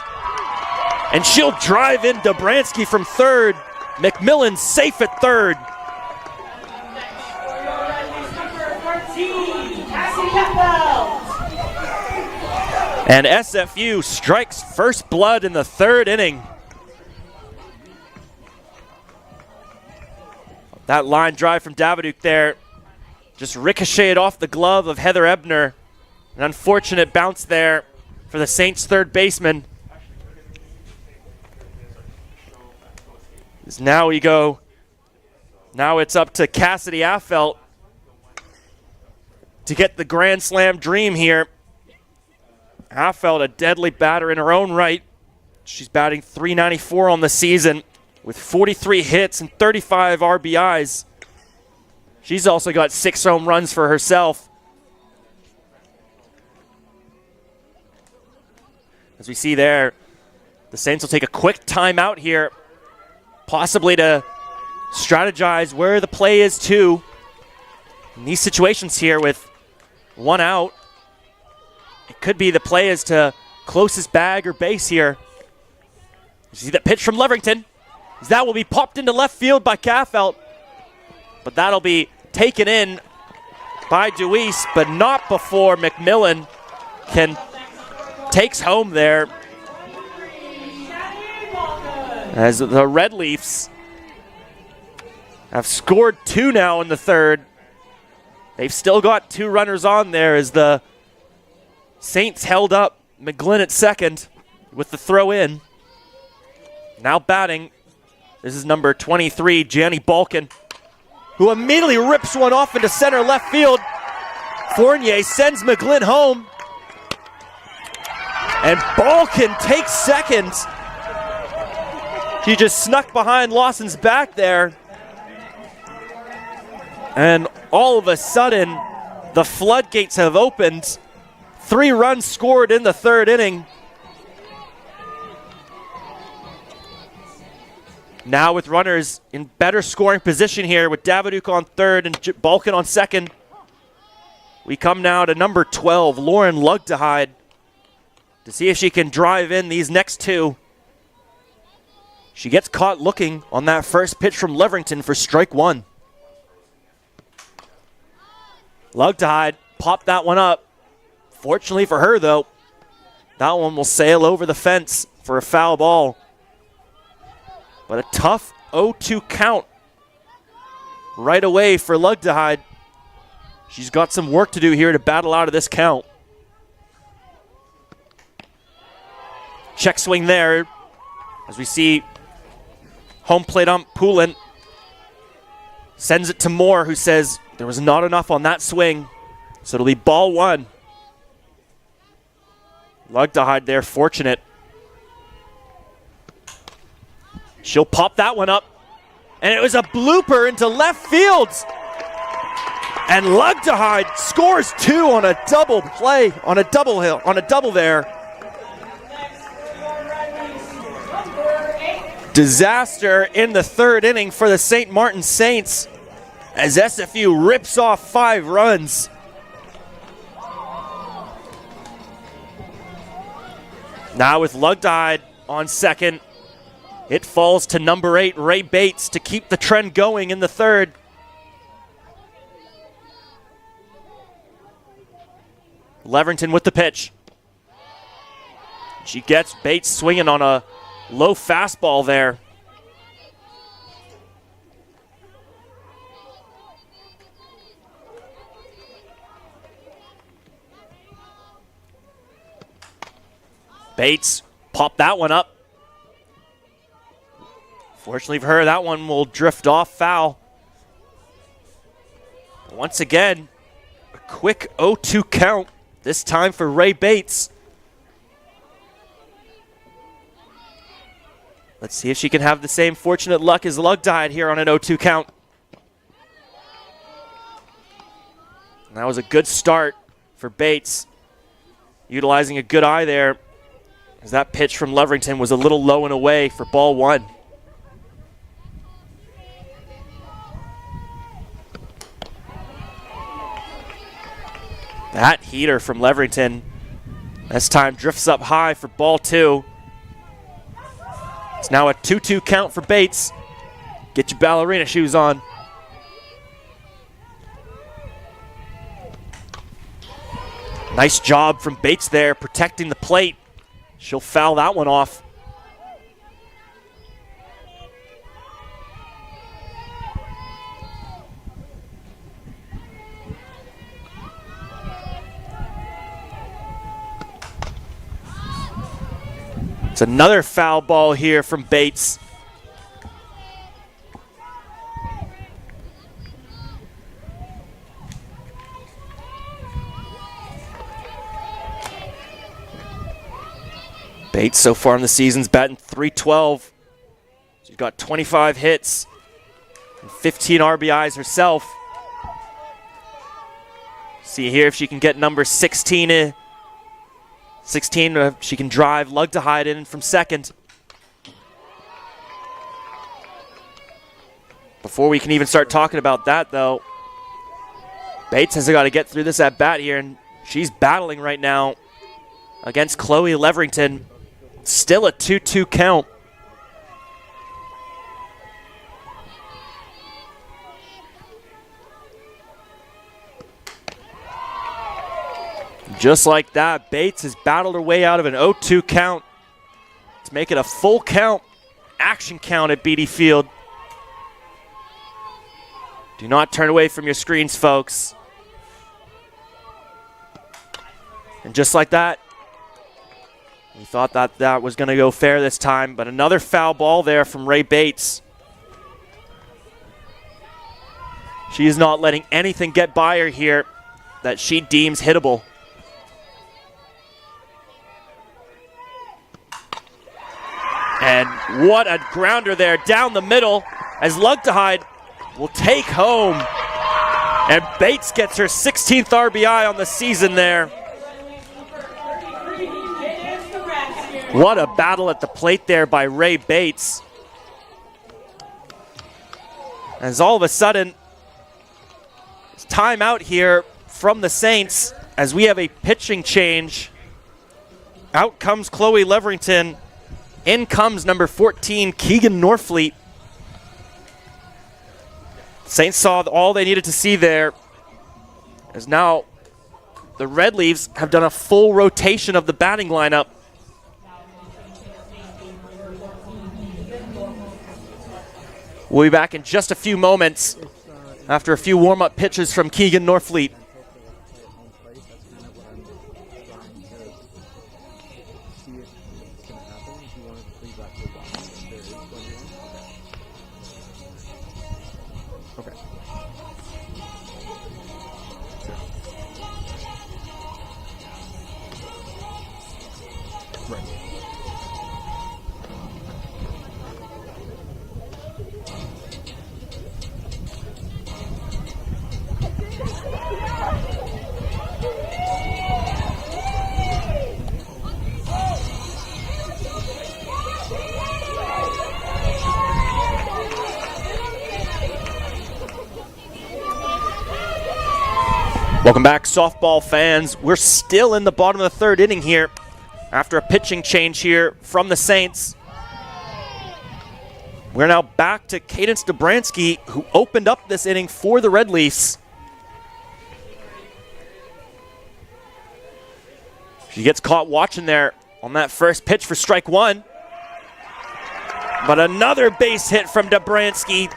And she'll drive in Dobransky from third. McMillan safe at third. And SFU strikes first blood in the third inning. That line drive from Daviduk there just ricocheted off the glove of Heather Ebner. An unfortunate bounce there for the Saints' third baseman. Now we go. Now it's up to Cassidy Affelt to get the Grand Slam dream here. Affelt, a deadly batter in her own right. She's batting .394 on the season with 43 hits and 35 RBIs. She's also got 6 home runs for herself. As we see there, the Saints will take a quick timeout here, possibly to strategize where the play is to. In these situations here with one out, it could be the play is to closest bag or base here. You see that pitch from Leverington. That will be popped into left field by Caffelt, but that'll be taken in by Deweese, but not before McMillan takes home there. As the Red Leafs have scored 2 now in the third. They've still got 2 runners on there as the Saints held up McGlynn at second with the throw in. Now batting, this is number 23, Janny Balkin, who immediately rips one off into center left field. Fournier sends McGlynn home. And Balkin takes second. He just snuck behind Lawson's back there. And all of a sudden, the floodgates have opened. 3 runs scored in the third inning. Now with runners in better scoring position here with Daviduk on third and Balkin on second. We come now to number 12, Lauren Lugdehide, to see if she can drive in these next 2. She gets caught looking on that first pitch from Leverington for strike 1. Lugdehide popped that one up. Fortunately for her, though, that one will sail over the fence for a foul ball. But a tough 0-2 count right away for Lugdehide. She's got some work to do here to battle out of this count. Check swing there as we see home plate ump Poulin sends it to Moore, who says there was not enough on that swing, so it'll be ball 1. Lugdehide there, fortunate. She'll pop that one up, and it was a blooper into left field. And Lugdehide scores 2 on a double play, on a double there. Disaster in the third inning for the St. Martin Saints. as SFU rips off 5 runs. Now with Lugdide on second, it falls to number 8, Ray Bates, to keep the trend going in the third. Leverington with the pitch. She gets Bates swinging on a low fastball there. Bates popped that one up. Fortunately for her, that one will drift off foul. Once again, a quick 0-2 count, this time for Ray Bates. Let's see if she can have the same fortunate luck as Lugdide here on an 0-2 count. And that was a good start for Bates, utilizing a good eye there, as that pitch from Leverington was a little low and away for ball 1. That heater from Leverington this time drifts up high for ball 2. It's now a 2-2 count for Bates. Get your ballerina shoes on. Nice job from Bates there, protecting the plate. She'll foul that one off. It's another foul ball here from Bates. Bates so far in the season's batting .312. She's got 25 hits and 15 RBIs herself. See here if she can get number 16 in. 16, she can drive Lugdide in from second. Before we can even start talking about that, though, Bates has got to get through this at bat here, and she's battling right now against Chloe Leverington. Still a 2-2 count. Just like that, Bates has battled her way out of an 0-2 count to make it a full count, action count at Beatty Field. Do not turn away from your screens, folks. And just like that, we thought that that was going to go fair this time, but another foul ball there from Ray Bates. She is not letting anything get by her here that she deems hittable. And what a grounder there down the middle as Lugdide will take home. And Bates gets her 16th RBI on the season there. What a battle at the plate there by Ray Bates. As all of a sudden, it's time out here from the Saints as we have a pitching change. Out comes Chloe Leverington. In comes number 14, Keegan Norfleet. Saints saw all they needed to see there, as now the Red Leaves have done a full rotation of the batting lineup. We'll be back in just a few moments after a few warm-up pitches from Keegan Norfleet. Welcome back, softball fans. We're still in the bottom of the third inning here after a pitching change here from the Saints. We're now back to Cadence Dobransky, who opened up this inning for the Red Leafs. She gets caught watching there on that first pitch for strike one. But another base hit from Dobransky.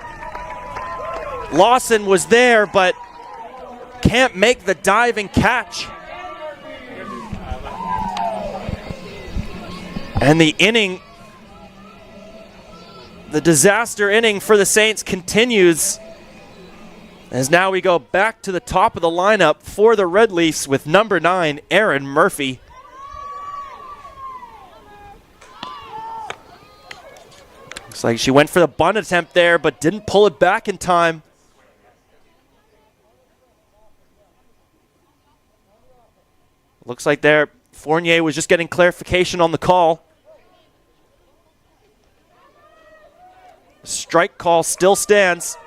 Lawson was there, but can't make the diving catch. And the inning, the disaster inning for the Saints continues, as now we go back to the top of the lineup for the Red Leafs with number 9, Erin Murphy. Looks like she went for the bunt attempt there, but didn't pull it back in time. Looks like there, Fournier was just getting clarification on the call. Strike call still stands.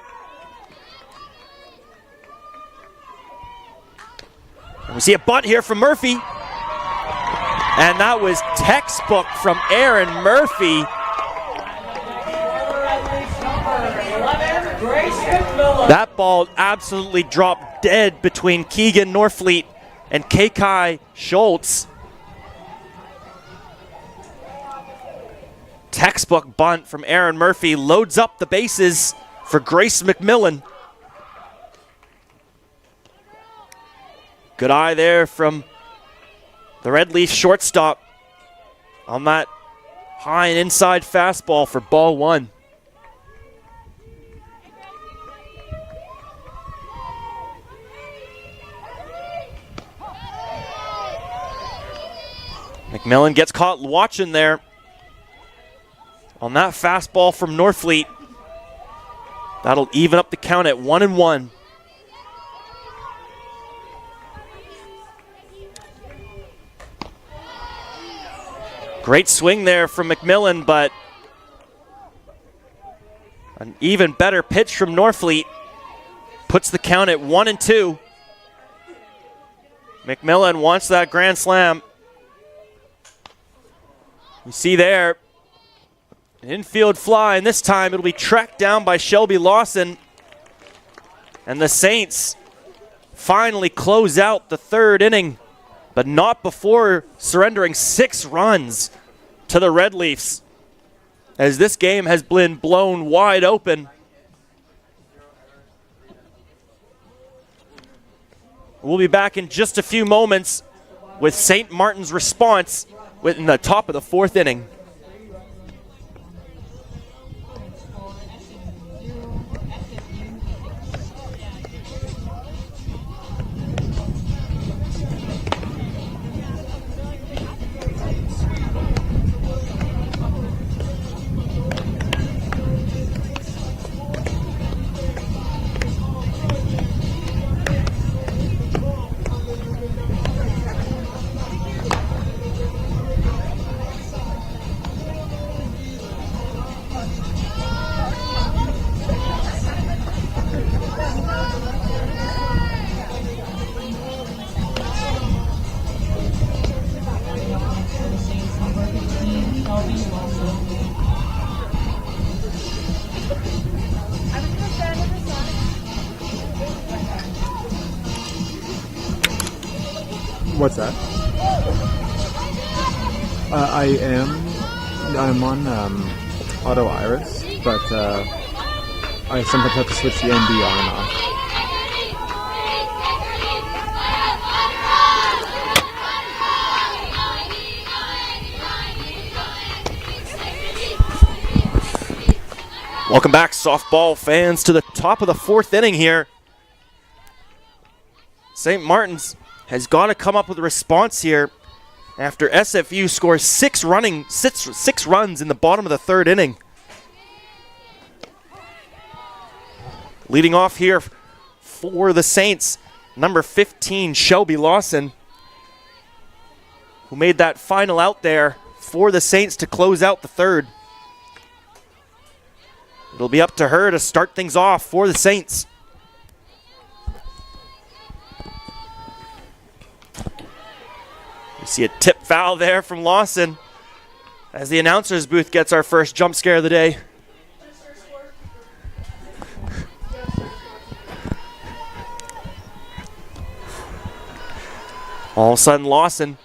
And we see a bunt here from Murphy. And that was textbook from Erin Murphy. That ball absolutely dropped dead between Keegan Norfleet and Kekai Schultz. Textbook bunt from Erin Murphy loads up the bases for Grace McMillan. Good eye there from the Red Leaf shortstop on that high and inside fastball for ball one. McMillan gets caught watching there on that fastball from Norfleet. That'll even up the count at 1-1. Great swing there from McMillan, but an even better pitch from Norfleet puts the count at 1-2. McMillan wants that grand slam. You see there, an infield fly, and this time it'll be tracked down by Shelby Lawson. And the Saints finally close out the third inning, but not before surrendering 6 runs to the Red Leafs, as this game has been blown wide open. We'll be back in just a few moments with St. Martin's response in the top of the fourth inning. What's that? I'm on Auto Iris, but I sometimes have to switch the ND on and off. Welcome back, softball fans, to the top of the fourth inning here. St. Martin's has got to come up with a response here after SFU scores 6 runs in the bottom of the third inning. Leading off here for the Saints, number 15, Shelby Lawson, who made that final out there for the Saints to close out the third. It'll be up to her to start things off for the Saints. See a tip foul there from Lawson as the announcer's booth gets our first jump scare of the day. All of a sudden, Lawson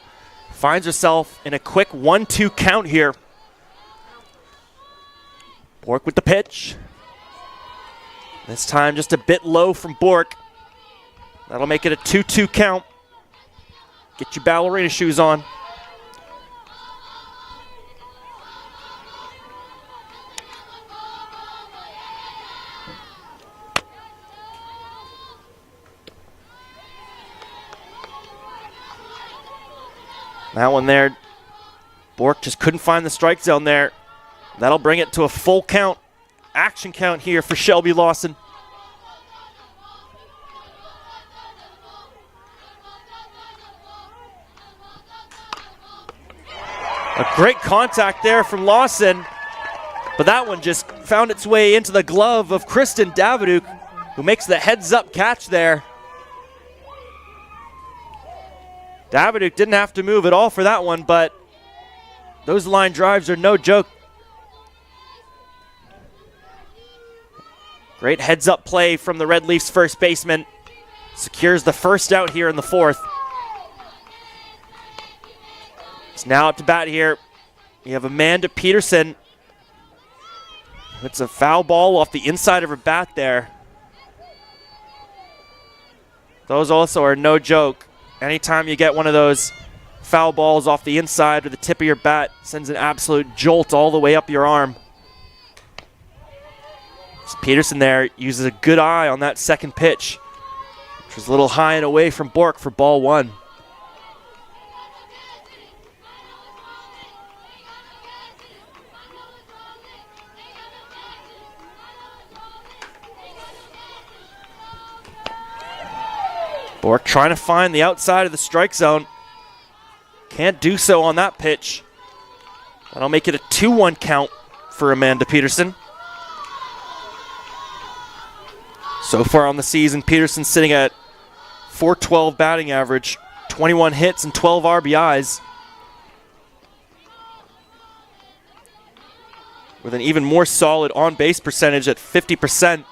finds herself in a quick 1-2 count here. Bork with the pitch. This time just a bit low from Bork. That'll make it a 2-2 count. Get your ballerina shoes on. That one there, Bork just couldn't find the strike zone there. That'll bring it to a full count, action count here for Shelby Lawson. A great contact there from Lawson, but that one just found its way into the glove of Kristen Daviduk, who makes the heads-up catch there. Daviduk didn't have to move at all for that one, but those line drives are no joke. Great heads-up play from the Red Leafs first baseman. Secures the first out here in the fourth. It's now up to bat here. You have Amanda Peterson. It's a foul ball off the inside of her bat there. Those also are no joke. Anytime you get one of those foul balls off the inside or the tip of your bat, sends an absolute jolt all the way up your arm. Peterson there uses a good eye on that second pitch, which was a little high and away from Bork for ball one. Bork trying to find the outside of the strike zone. Can't do so on that pitch. That'll make it a 2-1 count for Amanda Peterson. So far on the season, Peterson sitting at .412 batting average, 21 hits and 12 RBIs. With an even more solid on-base percentage at 50%.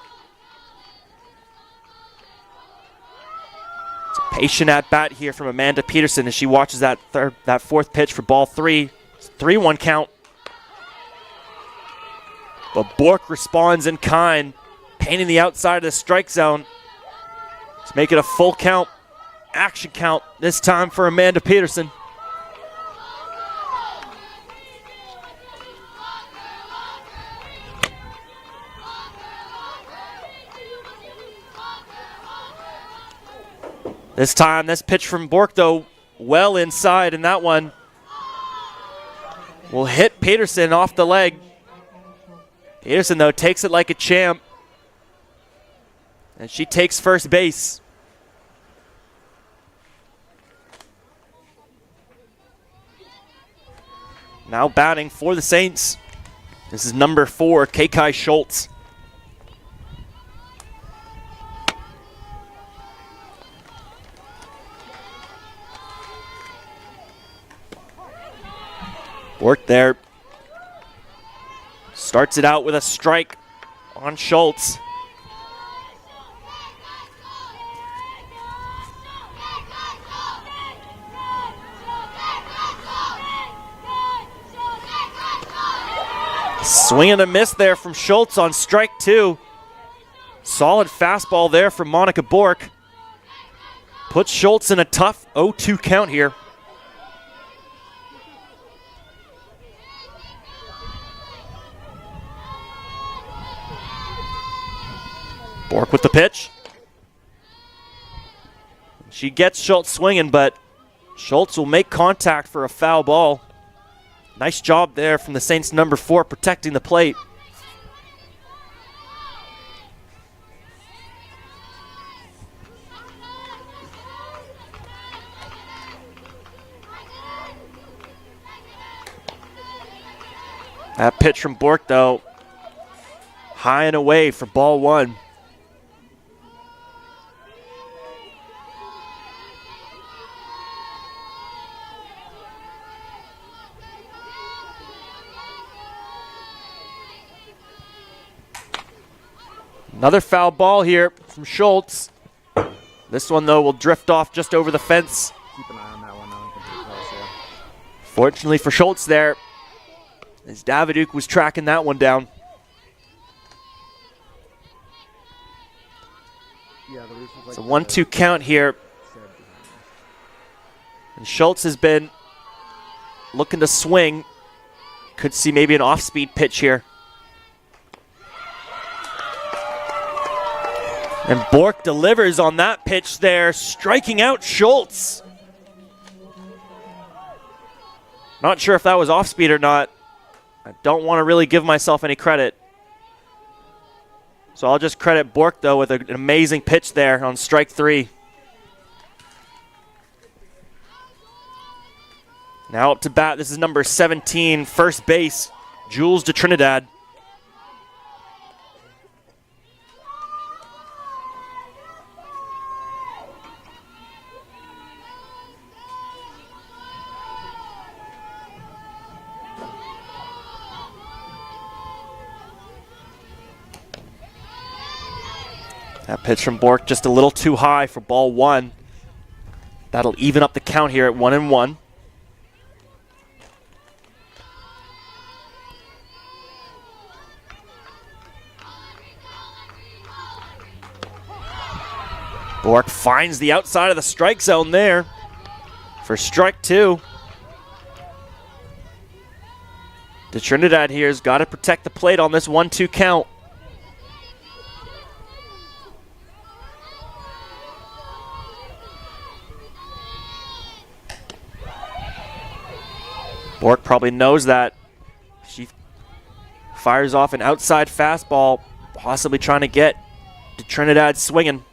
Patient at bat here from Amanda Peterson as she watches that fourth pitch for ball three. It's a 3-1 count. But Bork responds in kind, painting the outside of the strike zone to make it a full count, action count this time for Amanda Peterson. This time, this pitch from Bork, though, well inside, and that one will hit Peterson off the leg. Peterson, though, takes it like a champ, and she takes first base. Now batting for the Saints. This is number 4, Kekai Schultz. Bork there. Starts it out with a strike on Schultz. Swing and a miss there from Schultz on strike 2. Solid fastball there from Monica Bork. Puts Schultz in a tough 0-2 count here. Bork with the pitch. She gets Schultz swinging, but Schultz will make contact for a foul ball. Nice job there from the Saints number 4 protecting the plate. That pitch from Bork, though, high and away for ball 1. Another foul ball here from Schultz. This one, though, will drift off just over the fence. Keep an eye on that one, though. Pretty close, yeah. Fortunately for Schultz there, as Daviduk was tracking that one down. Yeah, the roof was It's a 1-2 count here. And Schultz has been looking to swing. Could see maybe an off-speed pitch here. And Bork delivers on that pitch there, striking out Schultz. Not sure if that was off-speed or not. I don't want to really give myself any credit. So I'll just credit Bork, though, with an amazing pitch there on strike 3. Now up to bat, this is number 17, first base, Jules de Trinidad. That pitch from Bork just a little too high for ball 1. That'll even up the count here at 1-1. Bork finds the outside of the strike zone there for strike 2. De Trinidad here has got to protect the plate on this 1-2 count. Bork probably knows that. She fires off an outside fastball, possibly trying to get De Trinidad swinging.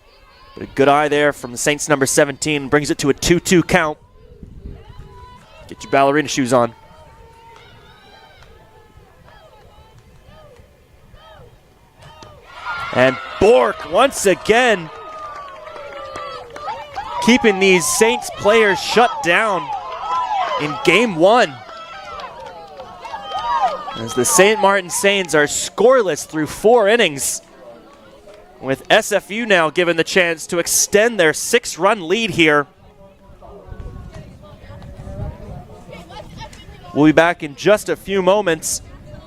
But a good eye there from the Saints number 17 brings it to a 2-2 count. Get your ballerina shoes on. And Bork once again keeping these Saints players shut down in game 1. As the St. Martin Saints are scoreless through 4 innings, with SFU now given the chance to extend their 6-run lead here. We'll be back in just a few moments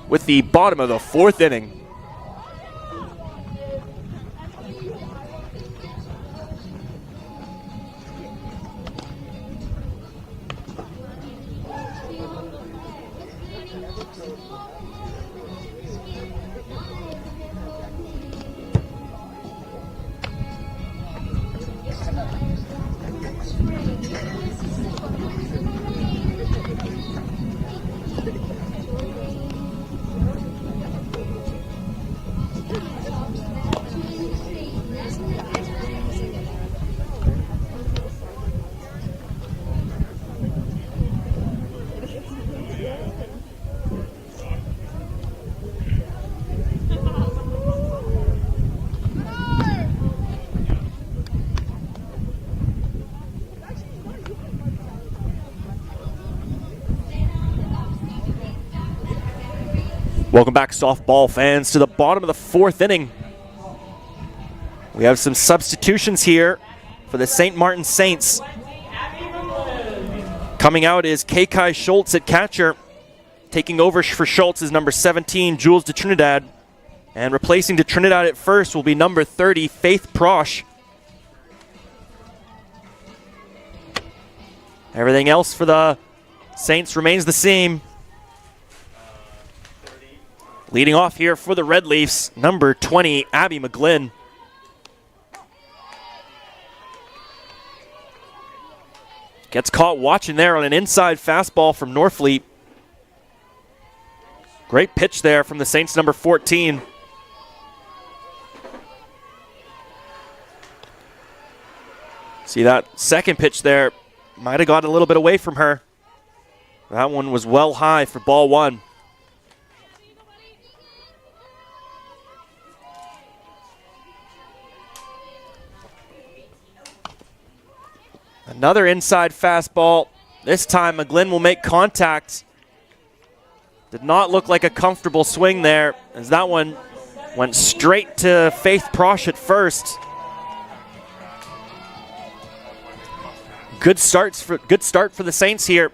with the bottom of the 4th inning. Welcome back, softball fans, to the bottom of the 4th inning. We have some substitutions here for the St. Martin Saints. Coming out is Kai Schultz at catcher. Taking over for Schultz is number 17, Jules de Trinidad. And replacing de Trinidad at first will be number 30, Faith Prosh. Everything else for the Saints remains the same. Leading off here for the Red Leafs, number 20, Abby McGlynn. Gets caught watching there on an inside fastball from Norfleet. Great pitch there from the Saints number 14. See that second pitch there, might have got a little bit away from her. That one was well high for ball 1. Another inside fastball. This time McGlynn will make contact. Did not look like a comfortable swing there, as that one Went straight to Faith Prosh at first. Good start for the Saints here.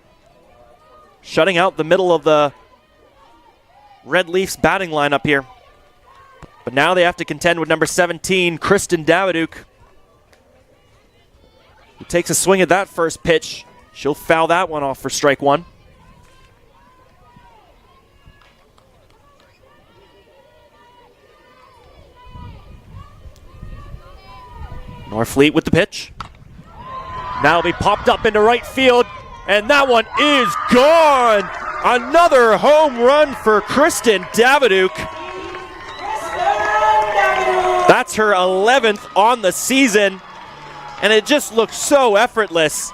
Shutting out the middle of the Red Leafs batting lineup here. But now they have to contend with number 17, Kristen Daviduk, who takes a swing at that first pitch. She'll foul that one off for strike one. Norfleet with the pitch. Now it'll be popped up into right field, and that one is gone. Another home run for Kristen Daviduk. That's her 11th on the season, and it just looks so effortless.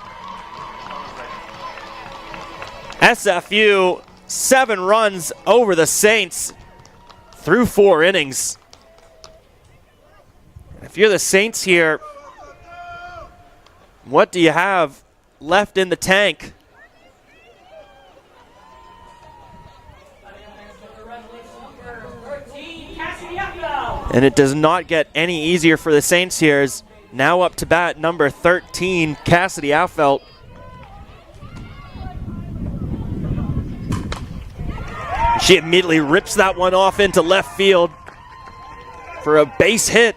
SFU, 7 runs over the Saints through 4 innings. If you're the Saints here, what do you have left in the tank? And it does not get any easier for the Saints here. Is now up to bat number 13, Cassidy Affelt. She immediately rips that one off into left field for a base hit.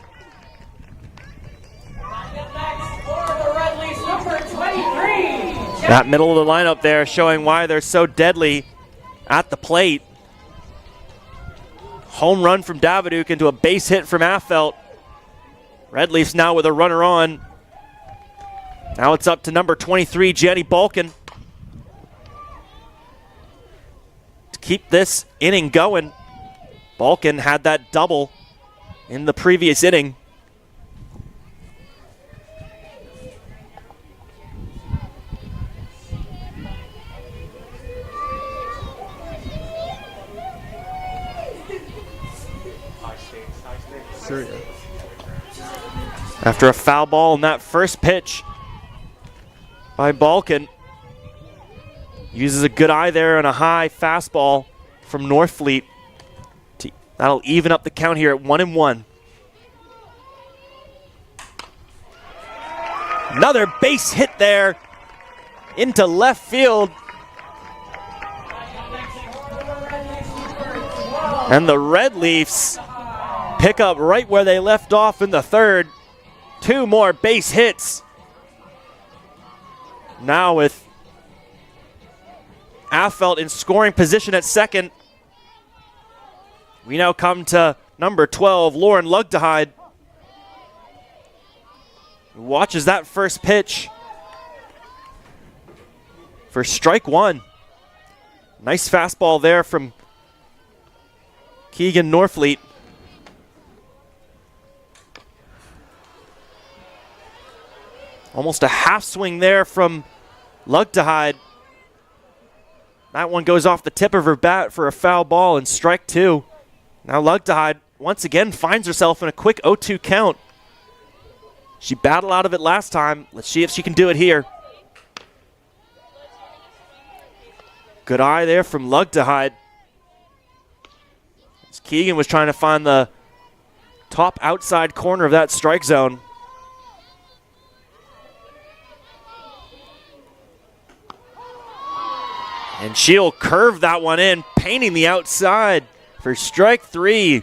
That middle of the lineup there showing why they're so deadly at the plate. Home run from Daviduk into a base hit from Affelt. Red Leafs now with a runner on. Now it's up to number 23, Jenny Balkin, to keep this inning going. Balkin had that double in the previous inning. After a foul ball in that first pitch by Balkin. Uses a good eye there and a high fastball from Norfleet. That'll even up the count here at 1-1. Another base hit there into left field. And the Red Leafs pick up right where they left off in the third. 2 more base hits. Now with Affelt in scoring position at second, we now come to number 12, Lauren Lugdehide. Watches that first pitch for strike one. Nice fastball there from Keegan Norfleet. Almost a half swing there from Lugdehide. That one goes off the tip of her bat for a foul ball and strike two. Now Lugdehide once again finds herself in a quick 0-2 count. She battled out of it last time. Let's see if she can do it here. Good eye there from Lugdehide. As Keegan was trying to find the top outside corner of that strike zone. And she'll curve that one in, painting the outside for strike three.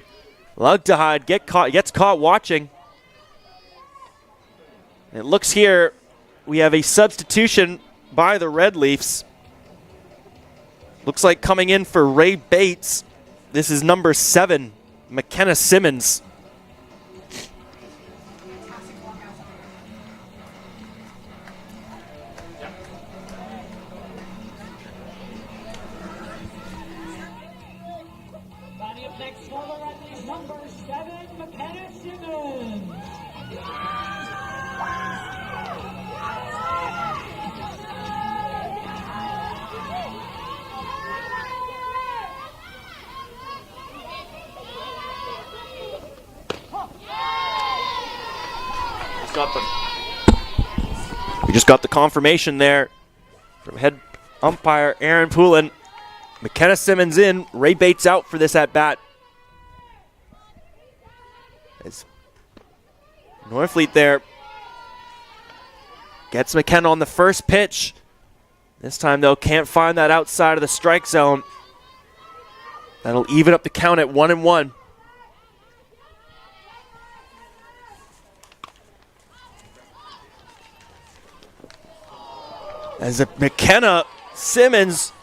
Lugdehide gets caught watching. It looks here we have a substitution by the Red Leafs. Looks like coming in for Ray Bates. This is number 7, McKenna Simmons. We just got the confirmation there from head umpire Aaron Poulin. McKenna Simmons in, Ray Bates out for this at bat. As Norfleet there gets McKenna on the first pitch. This time, though, can't find that outside of the strike zone. That'll even up the count at 1-1. As McKenna, Simmons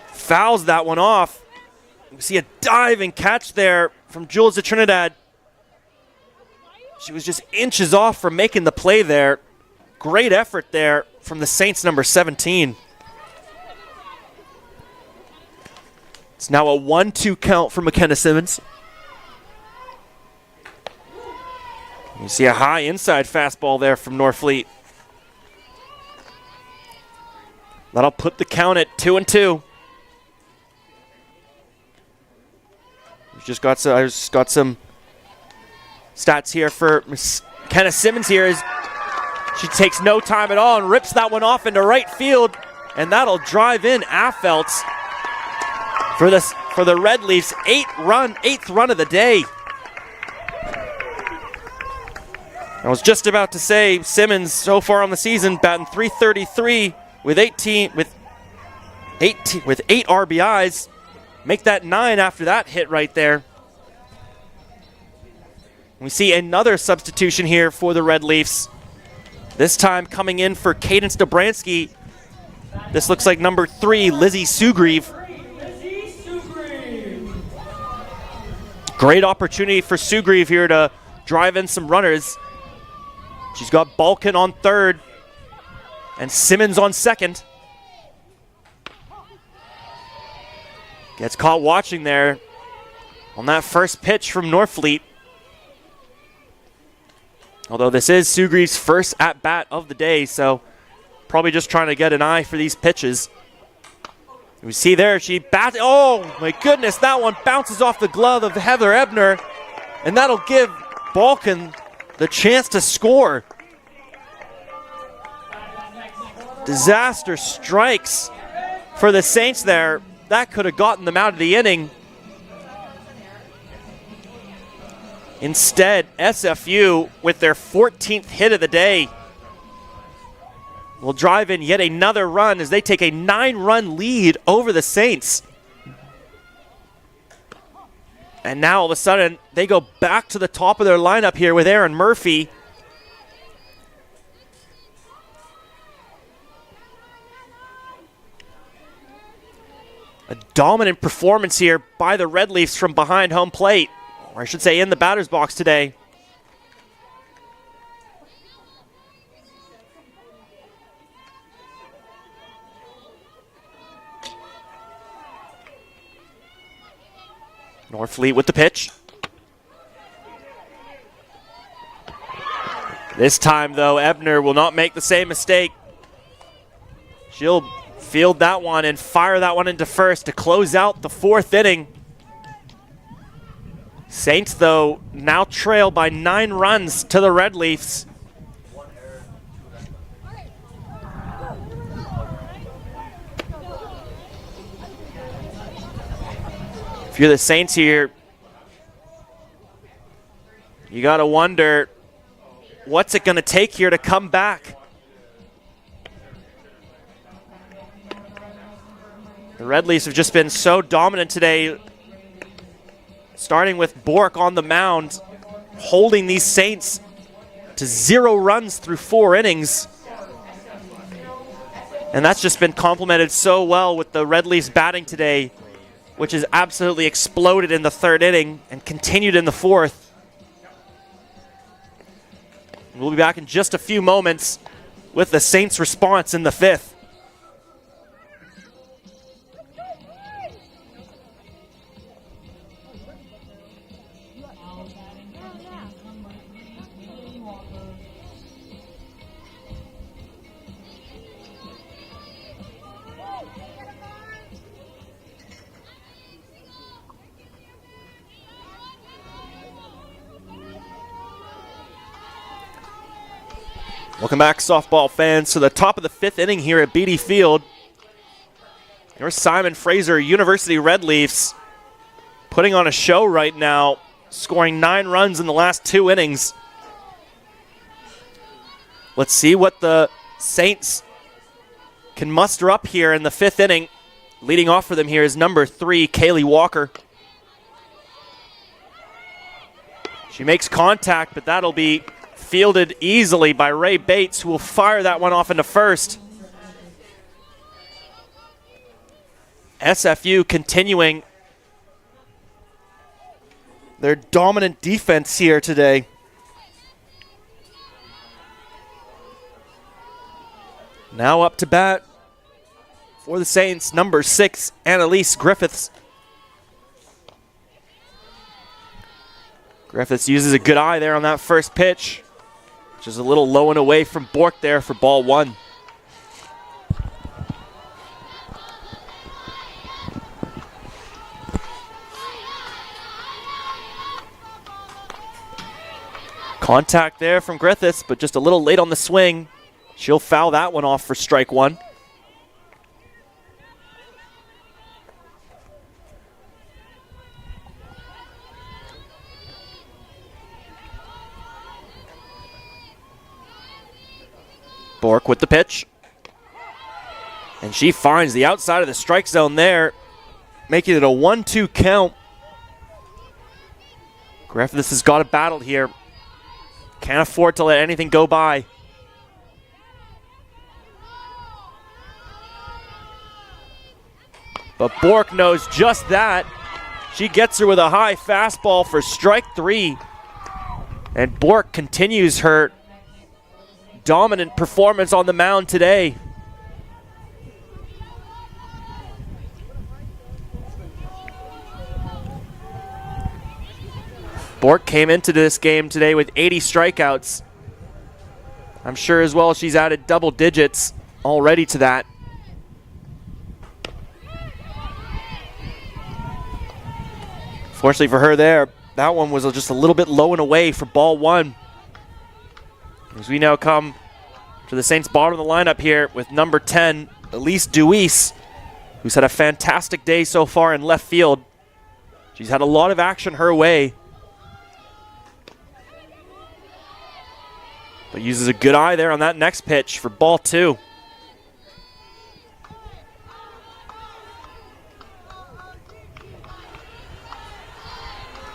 fouls that one off. We see a diving catch there from Jules de Trinidad. She was just inches off from making the play there. Great effort there from the Saints number 17. It's now a 1-2 count for McKenna Simmons. You see a high inside fastball there from Norfleet. That'll put the count at 2-2. I just got some stats here for McKenna Simmons here. She takes no time at all and rips that one off into right field, and that'll drive in Affelt's for the Red Leafs' eighth run of the day. I was just about to say Simmons so far on the season batting .333 with 8 RBIs. Make that 9 after that hit right there. We see another substitution here for the Red Leafs. This time coming in for Cadence Dobransky. This looks like number 3, Lizzie Sugrieve. Great opportunity for Sugrieve here to drive in some runners. She's got Balkan on third and Simmons on second. Gets caught watching there on that first pitch from Norfleet. Although this is Sugrieve's first at-bat of the day, so probably just trying to get an eye for these pitches. We see there, she bats. Oh, my goodness, that one bounces off the glove of Heather Ebner, and that'll give Balkan the chance to score. Disaster strikes for the Saints there. That could have gotten them out of the inning. Instead, SFU, with their 14th hit of the day, will drive in yet another run as they take a 9-run lead over the Saints. And now all of a sudden, they go back to the top of their lineup here with Aaron Murphy. A dominant performance here by the Red Leafs from behind home plate, or I should say in the batter's box today. Norfleet with the pitch. This time, though, Ebner will not make the same mistake. She'll field that one and fire that one into first to close out the 4th inning. Saints, though, now trail by 9 runs to the Red Leafs. If you're the Saints here, you got to wonder, what's it going to take here to come back? The Red Leafs have just been so dominant today, starting with Bork on the mound, holding these Saints to 0 runs through 4 innings. And that's just been complemented so well with the Red Leafs batting today, which has absolutely exploded in the 3rd inning and continued in the 4th. We'll be back in just a few moments with the Saints' response in the 5th. Welcome back, softball fans, to the top of the 5th inning here at Beatty Field. Your Simon Fraser University Red Leafs putting on a show right now. scoring 9 runs in the last 2 innings. Let's see what the Saints can muster up here in the 5th inning. Leading off for them here is number 3, Kaylee Walker. She makes contact, but that'll be fielded easily by Ray Bates, who will fire that one off into first. SFU continuing their dominant defense here today. Now up to bat for the Saints, number 6, Annalise Griffiths. Griffiths uses a good eye there on that first pitch, which is a little low and away from Bork there for ball 1. Contact there from Griffiths, but just a little late on the swing. She'll foul that one off for strike 1. Bork with the pitch. And she finds the outside of the strike zone there, making it a 1-2 count. Griffiths has got a battle here. Can't afford to let anything go by. But Bork knows just that. She gets her with a high fastball for strike 3. And Bork continues her dominant performance on the mound today. Bork came into this game today with 80 strikeouts. I'm sure as well she's added double digits already to that. Fortunately for her there, that one was just a little bit low and away for ball 1. As we now come to the Saints' bottom of the lineup here with number 10, Elise Deweese, who's had a fantastic day so far in left field. She's had a lot of action her way, but uses a good eye there on that next pitch for ball 2.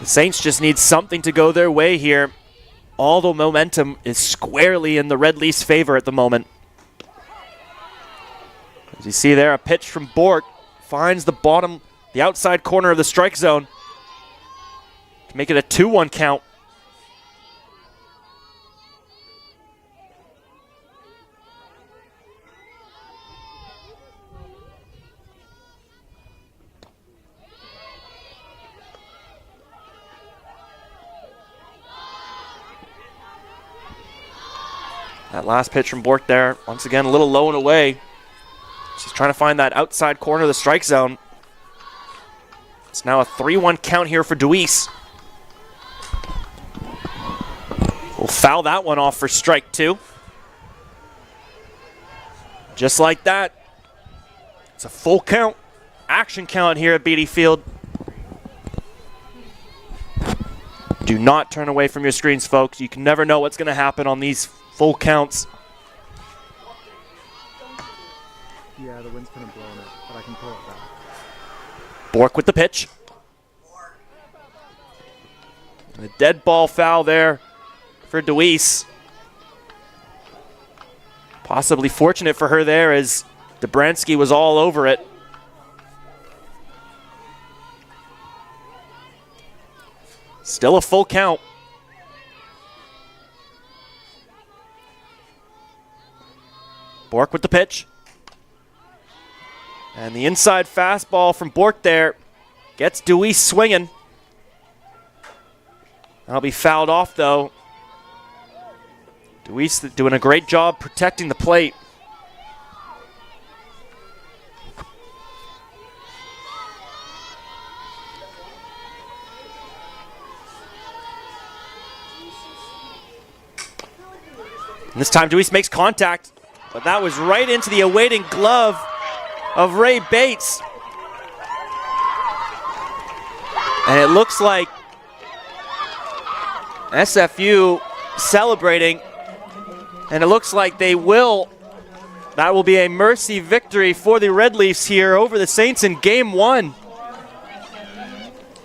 The Saints just need something to go their way here. All the momentum is squarely in the Red Leafs' favor at the moment. As you see there, a pitch from Bork finds the outside corner of the strike zone to make it a 2-1 count. That last pitch from Bork there, once again, a little low and away. She's trying to find that outside corner of the strike zone. It's now a 3-1 count here for Deweese. We'll foul that one off for strike 2. Just like that. It's a full count, action count here at Beatty Field. Do not turn away from your screens, folks. You can never know what's going to happen on these full counts. Yeah, the wind's kind of blowing it, but I can pull it back. Bork with the pitch. And a dead ball foul there for Deweese. Possibly fortunate for her there as Dobransky was all over it. Still a full count. Bork with the pitch. And the inside fastball from Bork there gets Deweese swinging. That'll be fouled off, though. Deweese doing a great job protecting the plate. And this time Deweese makes contact, but that was right into the awaiting glove of Ray Bates. And it looks like SFU celebrating, and it looks like they will. That will be a mercy victory for the Red Leafs here over the Saints in Game 1.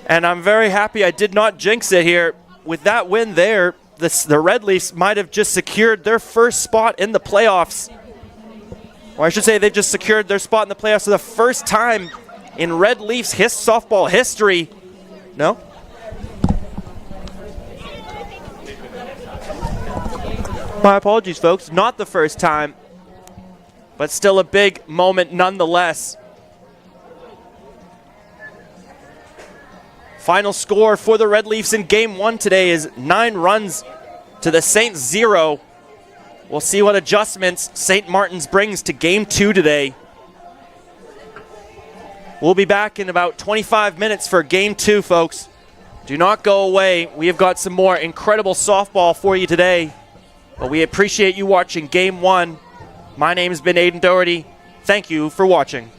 And I'm very happy I did not jinx it here. With that win there, the Red Leafs might have just secured their first spot in the playoffs. Or I should say they've just secured their spot in the playoffs for the first time in Red Leafs softball history. No? My apologies, folks. Not the first time, but still a big moment nonetheless. Final score for the Red Leafs in Game 1 today is 9 runs to the Saints 0. We'll see what adjustments St. Martin's brings to Game 2 today. We'll be back in about 25 minutes for Game 2, folks. Do not go away. We have got some more incredible softball for you today. But we appreciate you watching Game 1. My name has been Aiden Doherty. Thank you for watching.